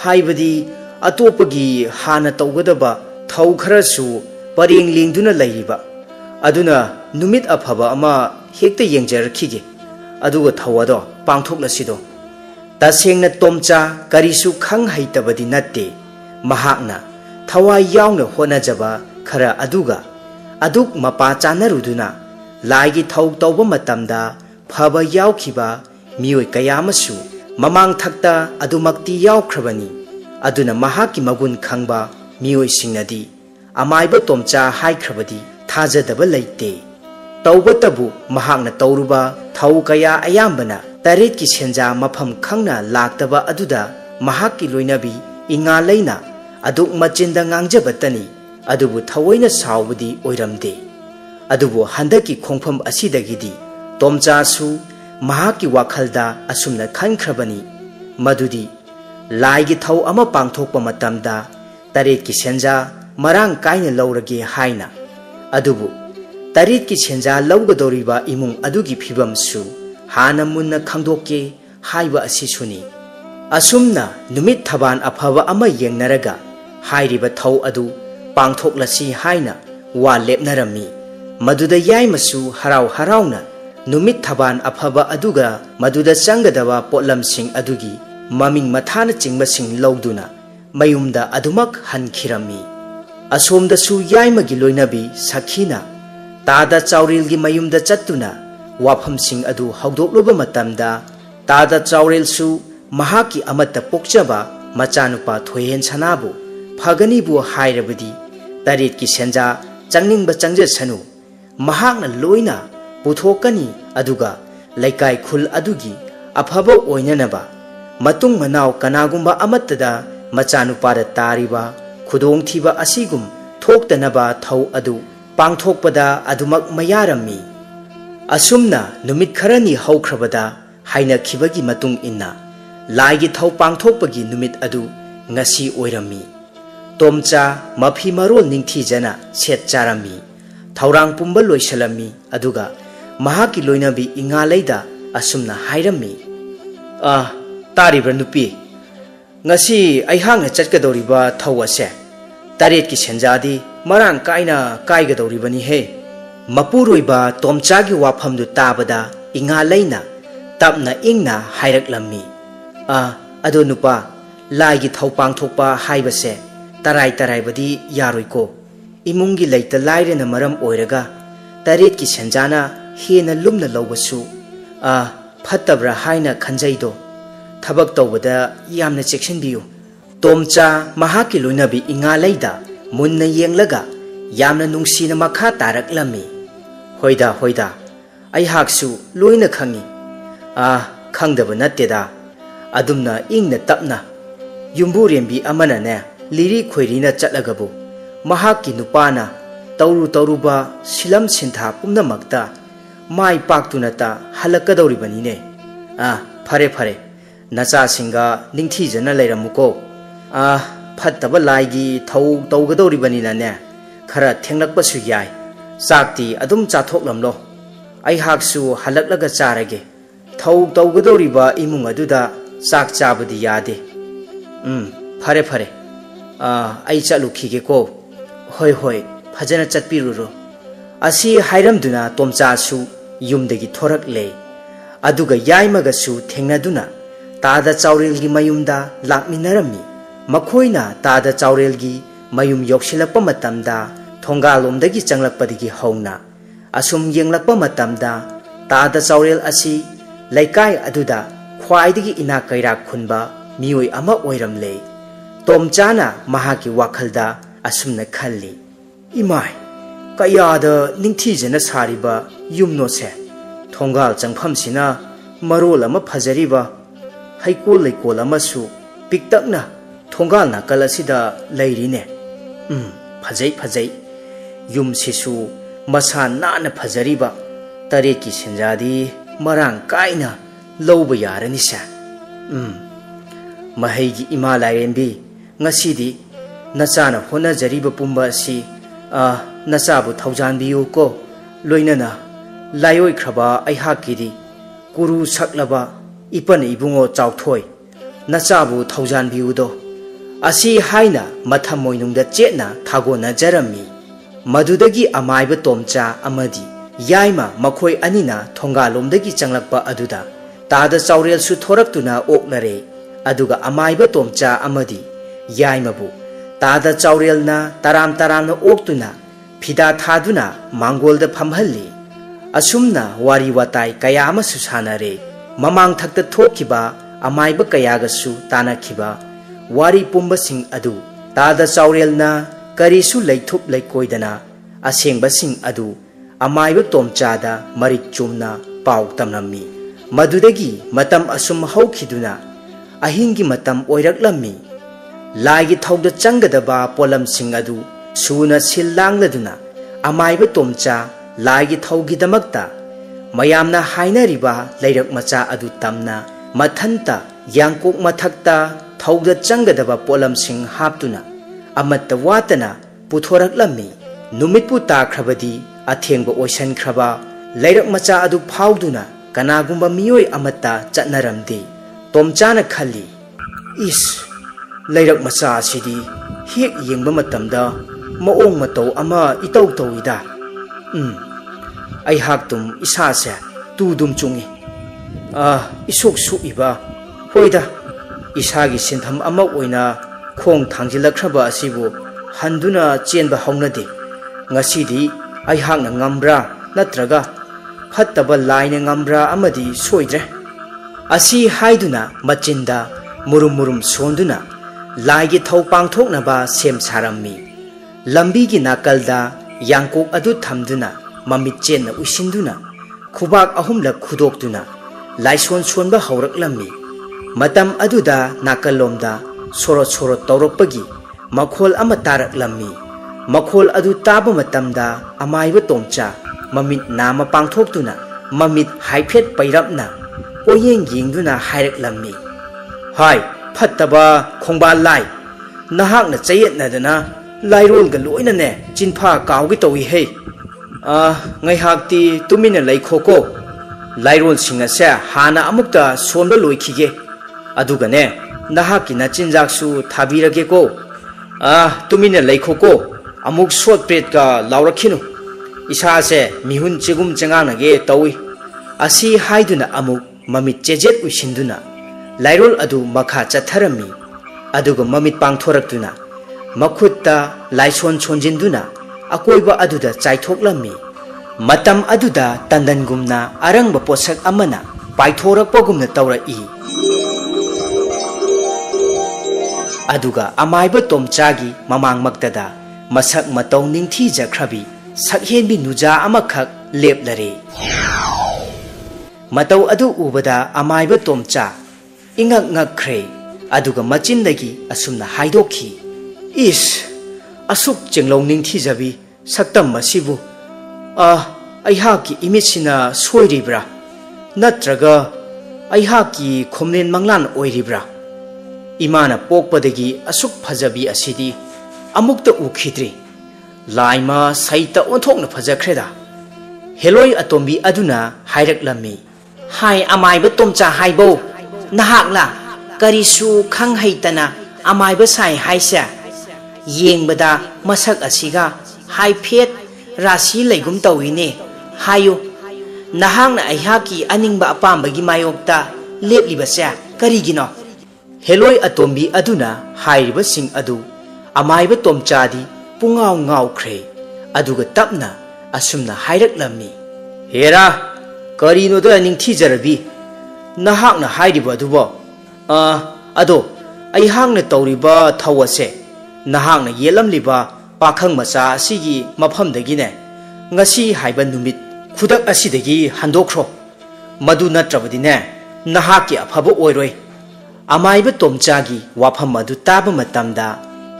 ꯍꯥꯏꯕꯗꯤ ꯑꯇꯣꯞꯄꯒꯤ ꯍꯥꯟꯅ ꯇꯧꯒꯗꯕ ꯊꯧ ꯈꯔꯁꯨ ꯄꯔꯦꯡ ꯂꯦꯡꯗꯨꯅ ꯂꯩꯔꯤꯕ ꯑꯗꯨꯅ ꯅꯨꯃꯤꯠ ꯑꯐꯕ ꯑꯃ ꯍꯦꯛꯇ ꯌꯦꯡꯖꯔꯛꯈꯤꯒꯦ ꯑꯗꯨꯒ ꯊꯧ ꯑꯗꯣ ꯄꯥꯡꯊꯣꯛꯂꯁꯤꯗꯣ ꯇꯁꯦꯡꯅ ꯇꯣꯝꯆꯥ ꯀꯔꯤꯁꯨ ꯈꯪ ꯍꯩꯇꯕꯗꯤ ꯅꯠꯇꯦ ꯃꯍꯥꯛꯅ ꯊꯋꯥꯏ ꯌꯥꯎꯅ ꯍꯣꯠꯅꯖꯕ ꯈꯔ ꯑꯗꯨꯒ ꯑꯗꯨꯛ ꯃꯄꯥ ꯆꯥꯅꯔꯨꯗꯨꯅ ꯂꯥꯏꯒꯤ ꯊꯧ ꯇꯧꯕ ꯃꯇꯝꯗ ꯐꯕ ꯌꯥꯎꯈꯤꯕ ꯃꯤꯑꯣꯏ ꯀꯌꯥ ꯑꯃꯁꯨ ꯃꯃꯥꯡ ꯊꯛꯇ ꯑꯗꯨꯃꯛꯇꯤ ꯌꯥꯎꯈ꯭ꯔꯕꯅꯤ ꯑꯗꯨꯅ ꯃꯍꯥꯛꯀꯤ ꯃꯒꯨꯟ ꯈꯪꯕ ꯃꯤꯑꯣꯏꯁꯤꯡꯅꯗꯤ ꯑꯃꯥꯏꯕ ꯇꯣꯝꯆꯥ ꯍꯥꯏꯈ꯭ꯔꯕꯗꯤ ꯊꯥꯖꯗꯕ ꯂꯩꯇꯦ ꯇꯧꯕꯇꯕꯨ ꯃꯍꯥꯛꯅ ꯇꯧꯔꯨꯕ ꯊꯧ ꯀꯌꯥ ꯑꯌꯥꯝꯕꯅ ꯇꯔꯦꯠꯀꯤ ꯁꯦꯟꯖꯥ ꯃꯐꯝ ꯈꯪꯅ ꯂꯥꯛꯇꯕ ꯑꯗꯨꯗ ꯃꯍꯥꯛꯀꯤ ꯂꯣꯏꯅꯕꯤ ꯏꯉꯥꯂꯩꯅ ꯑꯗꯨꯛ ꯃꯆꯤꯟꯗ ꯉꯥꯡꯖꯕꯇꯅꯤ ꯑꯗꯨꯕꯨ ꯊꯑꯣꯏꯅ ꯁꯥꯎꯕꯗꯤ ꯑꯣꯏꯔꯝꯗꯦ ꯑꯗꯨꯕꯨ ꯍꯟꯗꯛꯀꯤ ꯈꯣꯡꯐꯝ ꯑꯁꯤꯗꯒꯤꯗꯤ ꯇꯣꯝꯆꯥꯁꯨ ꯃꯍꯥꯛꯀꯤ ꯋꯥꯈꯜꯗ ꯑꯁꯨꯝꯅ ꯈꯟꯈ꯭ꯔꯕꯅꯤ ꯃꯗꯨꯗꯤ ꯂꯥꯏꯒꯤ ꯊꯧ ꯑꯃ ꯄꯥꯡꯊꯣꯛꯄ ꯃꯇꯝꯗ ꯇꯔꯦꯠꯀꯤ ꯁꯦꯟꯖꯥ ꯃꯔꯥꯡ ꯀꯥꯏꯅ ꯂꯧꯔꯒꯦ ꯍꯥꯏꯅ ꯑꯗꯨꯕꯨ ꯇꯔꯦꯠꯀꯤ ꯁꯦꯟꯖꯥ ꯂꯧꯒꯗꯧꯔꯤꯕ ꯏꯃꯨꯡ ꯑꯗꯨꯒꯤ ꯐꯤꯕꯝꯁꯨ ꯍꯥꯟꯅ ꯃꯨꯟꯅ ꯈꯪꯗꯣꯛꯀꯦ ꯍꯥꯏꯕ ꯑꯁꯤꯁꯨꯅꯤ ꯑꯁꯨꯝꯅ ꯅꯨꯃꯤꯠ ꯊꯕꯥꯟ ꯑꯐꯕ ꯑꯃ ꯌꯦꯡꯅꯔꯒ ꯍꯥꯏꯔꯤꯕ ꯊꯧ ꯑꯗꯨ ꯄꯥꯡꯊꯣꯛꯂꯁꯤ ꯍꯥꯏꯅ ꯋꯥ ꯂꯦꯞꯅꯔꯝꯃꯤ ꯃꯗꯨꯗ ꯌꯥꯏꯃꯁꯨ ꯍꯔꯥꯎ ꯍꯔꯥꯎꯅ ꯅꯨꯃꯤꯠ ꯊꯕꯥꯟ ꯑꯐꯕ ꯑꯗꯨꯒ ꯃꯗꯨꯗ ꯆꯪꯒꯗꯕ ꯄꯣꯠꯂꯝꯁꯤꯡ ꯑꯗꯨꯒꯤ ꯃꯃꯤꯡ ꯃꯊꯥꯅ ꯆꯤꯡꯕꯁꯤꯡ ꯂꯧꯗꯨꯅ ꯃꯌꯨꯝꯗ ꯑꯗꯨꯃꯛ ꯍꯟꯈꯤꯔꯝꯃꯤ ꯑꯁꯣꯝꯗꯁꯨ ꯌꯥꯏꯃꯒꯤ ꯂꯣꯏꯅꯕꯤ ꯁꯈꯤꯅ ꯇꯥꯗ ꯆꯥꯎꯔꯦꯜꯒꯤ ꯃꯌꯨꯝꯗ ꯆꯠꯇꯨꯅ ꯋꯥꯐꯝꯁꯤꯡ ꯑꯗꯨ ꯍꯧꯗꯣꯛꯂꯨꯕ ꯃꯇꯝꯗ ꯇꯥꯗ ꯆꯥꯎꯔꯦꯜꯁꯨ ꯃꯍꯥꯛꯀꯤ ꯑꯃꯠꯇ ꯄꯣꯛꯆꯕ ꯃꯆꯥꯅꯨꯄꯥ ꯊꯣꯏꯍꯦꯟ ꯁꯅꯥꯕꯨ ꯐꯒꯅꯤꯕꯨ ꯍꯥꯏꯔꯕꯗꯤ ꯇꯔꯦꯠꯀꯤ ꯁꯦꯟꯖꯥ ꯆꯪꯅꯤꯡꯕ ꯆꯪꯖꯁꯅꯨ ꯃꯍꯥꯛꯅ ꯂꯣꯏꯅ ꯄꯨꯊꯣꯛꯀꯅꯤ ꯑꯗꯨꯒ ꯂꯩꯀꯥꯏ ꯈꯨꯜ ꯑꯗꯨꯒꯤ अफबा ओइननबा मतुंग मनाव कनागुंबा अमत्तदा मचानुपादा तारिबा खुदोंथीबा असिगुम थोक्तनबा थौ अदु पांथोकपदा अदुमक मयारम्मी असुमना नुमित खरनी हौख्रबदा हाइनखिबगी मतुंग इन्ना लाइगी थौ पांथोकपगी नुमित अदु ngasi oirami tomcha mafi marol ningthi jana set charami thaurang pumba loisalami aduga mahaki loinabi inga leida asumna hairami taribra nupi ngasi aihang chatgadoriba thawase taret ki senjadi marang kaina kaigadoribani he mapuroiba tomcha gi wafam du tabada inga leina tapna ingna hairaklammi ado nupa लाइगी थौ पांथोकपा हाइबसे तराई तराइबदी यारोइको इमुंगी लैता लाइरेना मरम ओइरगा तरेत की सेंजाना हेना लुमना लौबसु फत्तब्रा हाइना खंजैदो थबक तौबदा यामना चेक्सनबियु तोमचा महाकी लोइनाबी इंगा लैदा मुन्ना येंगलगा यामना नुंगसीना मखा तारकलमी होइदा होइदा अइहाकसु लोइना खंगी खंगदबा नत्तेदा अदुमना इंगना तपना युम्बुरेंबी अमनने लिरी खोइरीना चटलगबु महाकी नुपाना तौरु तौरुबा सिलम सिंथा पुम्नमक्ता माई पाक्तुनता हलकदौरिबनिने फरे फरे नचा सिंगा निंगथीजना लेरमुको फत्तबा लाइगी थौ तौगदौरिबनिनाने खरा थेंगलकपसु याय चाक्ति अदुम चाथोकलमलो अइहाकसु हलकलगा चारगे थौ तौगदौरिबा इमुंग अदुदा चाक चाबदी यादे फरे फरे आई चलुखीगे को होय होय फजना चटपिरुरो असी हाइरमदुना तोमचासु युमदगी थोरकले अदुगा याइमगसु थेंगनादुना तादा चाउरेलगी मयुमदा लाकमिनरमी मखोइना तादा चाउरेलगी मयुम योक्सिलकपा मतमदा थोंगालोमदगी चंगलकपदगी हौना असुम येंगलकपा मतमदा तादा चाउरेल असी लैकाय अदुदा ख्वाइदगी इना कैराक खुनबा मियोय अमा ओइरमले तोमचाना महाकी वाखलदा असुमना खल्ली इमाय कयादा निंगथीजना सारिबा युमनोसे थोंगाल चंगफमसिना मरोल अमा फजरिबा हैकोल लैकोल अमासु पिक्तकना थोंगाल नाकल असिदा लैरिने फजै फजै युमसिसु मसा नाना फजरिबा तरेकी सेंजादी मरांग काइना लौबा यारनिसा महैगी इमा लाइरेंबी ngасidi nachana honajariba pumba si nachabu thaujanbiyu ko loinana layoi khraba aihakidi kuru saklaba ipan ibungo chauthoi nachabu thaujanbiyu do asi haina mathamoinungda chetna thagona jarami madudagi amaiba tomcha amadi yaima makhoi anina thongalomdagi changlakpa aduda tada chaurel su thoraktuna oklare aduga amaiba tomcha amadi याइमबु तादा चाउरेलना ताराम तारामना ओक्तुना फिदा थादुना मांगोलदा फमहल्ली असुमना वारी वाताई कयामा सुसानरे ममांग थक्ता थोकिबा अमाइबा कयागसु तानाखिबा वारी पुंबसिंग अदु तादा चाउरेलना करिसु लैथुप लैकोइदना असेंबसिंग अदु अमाइबा तोमचादा मरिक चुमना पाउ तमनम्मी मदुदगी मतम असुम हौखिदुना अहिंगी मतम ओइरकलम्मी लाइगी थौद चंगदबा पोलम सिंग अदु सुना सिल्लांगलदुना अमाइबा तोमचा लाइगी थौगी दमक्ता मयामना हाइनरिबा लैरक मचा अदु तमना मथंता यांकोक मथक्ता थौद चंगदबा पोलम सिंग हापतुना अमत्ता वातना पुथोरकलम्मी नुमितपु ताख्रबदी अथेंगबा ओइसनख्रबा लैरक मचा अदु फाउदुना कनागुंबा मियोय अमत्ता चटनरमदे तोमचाना खल्ली इस लैरक मचा असिदी हेक येंगबा मतमदा मओंग मतौ अमा इतौ तौइदा अइहाक्तुम इसासे तुदुम चुंगी इसुक सुइबा होइदा इसागी सिंथम अमा ओइना खोंग थांजिलख्रबा असिबु हंदुना चेनबा हौनदे ngасidi अइहाक्ना ngambra natraga फत्तबा लाइना ngambra amadi soidre asi haiduna machinda murum murum sonduna लाइगी थौ पांथोकनबा सेम सारम्मी लंबीगी नाकलदा यांकोक अदु थमदुना ममित chain उसिंदुना खुबाक अहुमलक खुदोक्तुना laison sonba hauraklammi matam aduda nakalomda sorot sorot tawrokpagi makhol ama taraklammi makhol adu taba matamda amaiba tomcha mamit nama pangthoktuna mamit haiphet pairapna oyeng yengduna hairaklammi hai phattaba khongba lai nahakna chayetnadana lairolga loina ne chinpha kawgi towi he ngai hakti tumina laikhoko lairol singa se hana amukta somda loikhige aduga ne nahaki na chinjaksu thabirage ko tumina laikhoko amuk short plate ka laurakhinu isa se mihun chigum changana ge towi asi haiduna amuk mamit chejet uisinduna lairol adu makha chatharami aduga mamit pangthoraktuna makhutta laison chonjinduna akoiba aduda chaithoklammi matam aduda tandangumna arangba posak amana paithorakpagumna tawrai aduga amaiba tomchagi mamangmaktada masak matau ningthi jakhrabi sakhenbi nuja amakhak leplare matau adu ubada amaiba tomcha ingak ngakkhre aduga machindagi asumna haidokhi is asuk chenglong ningthi jabi saktam masibu aihaki imitsina soiribra natraga aihaki khomnen manglan oiribra imana pokpadagi asuk phajabi asidi amukta ukhidri laima saita onthokna phajakhreda heloi atombi aduna hairaklammi hai amaiba tomcha haibo nahakla karisu khanghaitana amaiba sai haisa yengbada masak asiga haiphet rasi leigum tawine hayo nahangna aihaki aningba apambagi mayokta leplibasa karigino heloi atombi aduna hairiba sing adu amaiba tomchadi pungaw ngawkhre aduga tapna asumna hairaklammi hera karino da ningthi jarabi nahakna hairiba adubo ado aihangna tawriba thawase nahangna yelamliba pakhang macha asigi maphamdagine ngasi haiba numit khudak asidagi handokhro madu natrabadine nahaki afaba oiroi amaiba tomchagi wafam adu taba matamda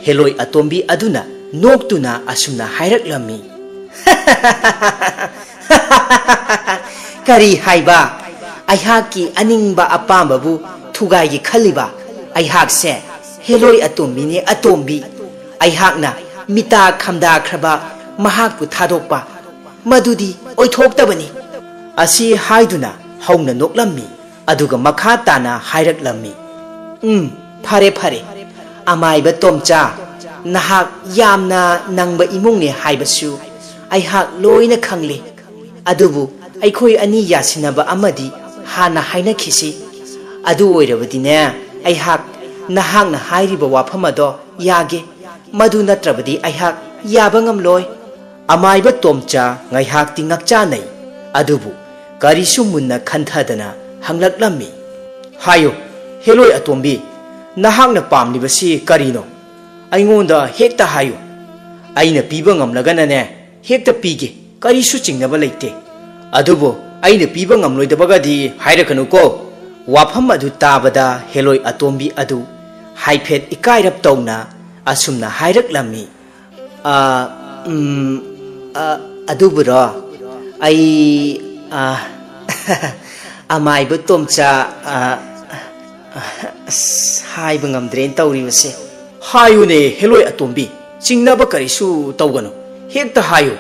heloi atombi aduna noktuna asumna hairaklammi kari haiba aihaki aningba apambabu thugai khaliba aihakse heloi atombi ne atombi aihakna mita khamda khraba mahakpu thadokpa madudi oithoktabani asi haiduna hauna noklammi aduga makha tana hairaklammi phare phare amaiba tomcha nahak yamna nangba imungne haibasu aihak loina khangle adubu aikhoi ani yasinaba amadi hana haina khisi adu oirabadine aihak nahakna hairiba wafamado yage madu natrabadi aihak yabangam loy amaiba tomcha ngaihak tingakcha nei adubu karisu munna khanthadana hanglaklammi hayo heloi atombi nahakna pamlibasi karino aingonda hekta hayo aina piba ngamlagana ne hekta pige karisu chingnaba leite adubu aina piba ngamloidabagadi hairakanu ko wafam adu tabada heloi atombi adu haiphet ikairap tawna asumna hairaklammi aduburo ai amaiba tomcha haiba ngamdren tawribase hayune heloi atombi chingnaba karisu tawgano hekta hayo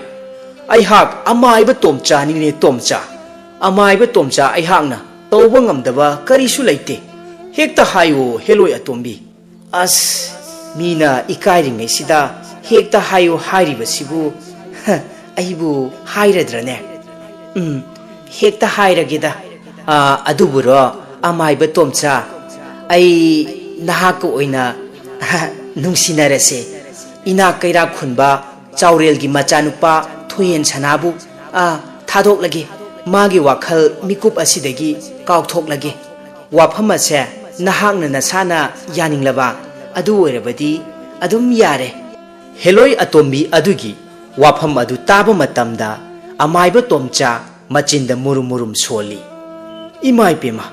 aihak amaiba tomcha nine tomcha amaiba tomcha aihakna tawba ngamdaba karisu leite hekta hayo heloi atombi as mina ikairingai sida hekta hayo hairibasibu aibu hairadrane hekta hairageda aduburo amaiba tomcha ai nahaka oina nungsinarase ina kaira khunba chaurelgi machanupa thoyen sanabu thadok magi wakhal mikup asidagi kaukthok wafam ase nahakna nasana yaninglaba adu oirabadi adum yare heloi atombi adugi wafam adu taba matamda amaiba tomcha machinda murum murum soli Imai pema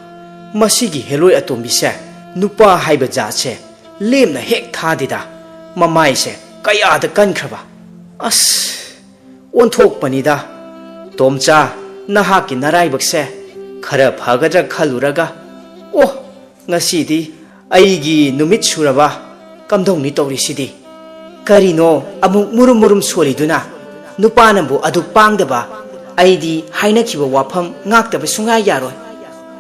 masigi heloi atombi se nupa haiba jatse lemna hek thadida mamai se kaya da kankraba as onthok panida tomcha nahaki naraibak se khara phagadra khaluraga oh ngasidi aigi numit suraba kamdongni tawrisidi karino amuk murum soliduna nupanambu adu pangdaba aidi hainakhiba wafam ngaktaba sunga yaroi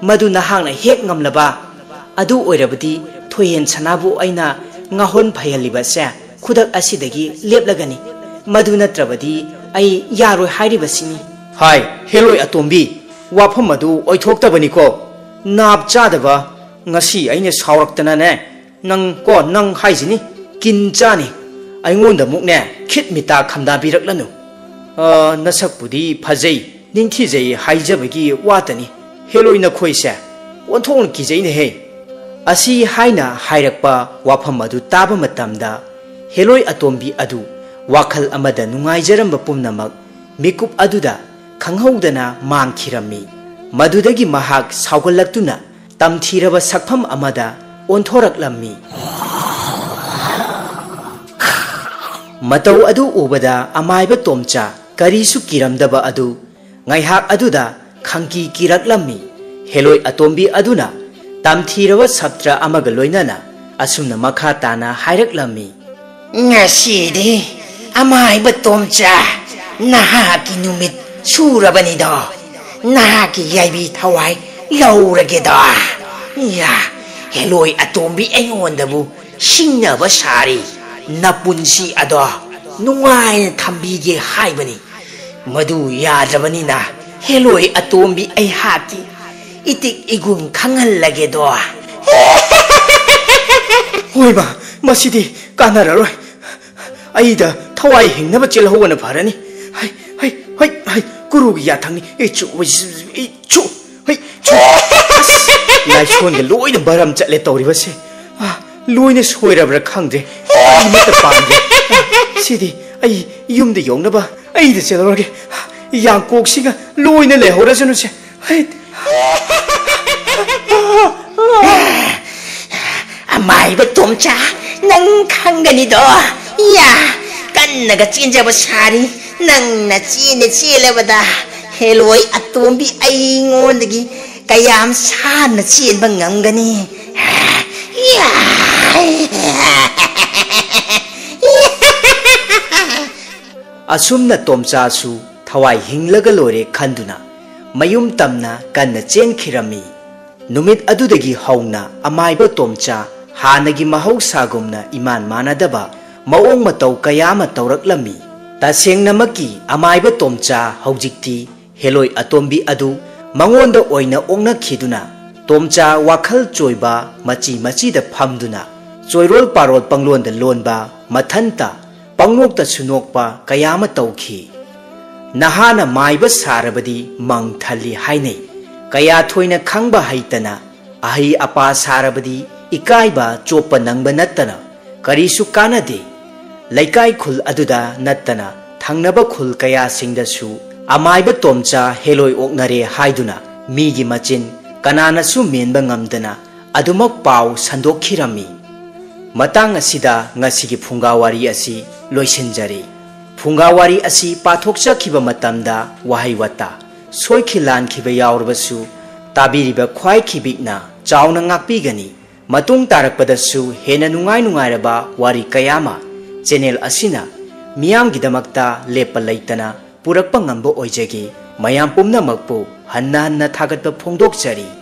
madu nahangna hek ngamlaba adu oirabadi thoyen sanabu aina ngahon phayaliba se khudak asidagi leplagani madu natrabadi ai yaroi hairibasini hai heloi atombi wafam madu oithoktabani ko nap chadaba ngasi aina sauraktana ne nang haisini kinchani aingonda mukne khit mita khamda biraklanu nasakpudi phajai ningthijai haijabagi watani heloi na khoise onthong kijai ne he asi haina hairakpa wafam adu taba matamda heloi atombi adu wakhal amada nungaijaramba pumnamak mikup aduda khanghaudana mangkhirami madudagi mahak saugalaktuna tamthiraba sakpham amada onthoraklammi matau adu ubada amaiba tomcha karisu kiramdaba adu ngaihak aduda khangki kiraklammi heloi atombi aduna tamthiraba saptra amaga loinana asumna makha tana hairaklammi ngasi amaiba tomcha nahaki numit surabani do nahaki yaibi thawai laurage do ya heloi atombi aingondabu singnaba sari napunsi ado nungai thambige haibani madu yadrabani na heloi atombi ai haki itik igun khangal lage do hoiba masidi kanararoi aida thawai hingnaba chelhobana pharani hai kurugi yathangni chu laishon ge loina baram chatle tawribase loina soirabra khangde imata pangge sidi ai yumde yongnaba aida chelorge yang koksinga loina lehorasanu se amaiba tomcha nang khangani do ya kannaga chinjaba sari nang na chilebada heloi atombi aingondagi kayam sana chenba ngamgani ya asumna tomcha su thawai hinglaga lore khanduna mayum tamna kanna chenkhirami numit adudagi hauna amaiba tomcha hanagi mahausagumna iman manadaba maong matau kayama tawraklami tasengnamakki amaiba tomcha haujikti heloi atombi adu mangonda oina ongna khiduna tomcha wakhal choiba machi da phamduna choirol parol panglonda lonba mathanta pangnokta sunokpa kayama tawkhi nahana maiba sarabadi mangthali hainai kaya thoina khangba haitana ahi apa sarabadi ikaiba chopa nangba nattana karisu kanade laikai khul aduda nattana thangnaba khul kaya singdasu amaiba tomcha heloi oknare haiduna migi machin kanana su menba ngamdana adumak pau sandokhirami matang asida ngasigi phungawari asi loisinjari phungawari asi pathokchakhiba matamda wahai wata soikhilan khiba yaurbasu tabiriba khwai khibikna chauna ngakpigani matung tarakpadasu hena nungai raba wari kayama channel asina miyam gidamakta lepa laitana purakpa ngamba oijagi mayam pumnamakpu hanna thagatpa phongdokchari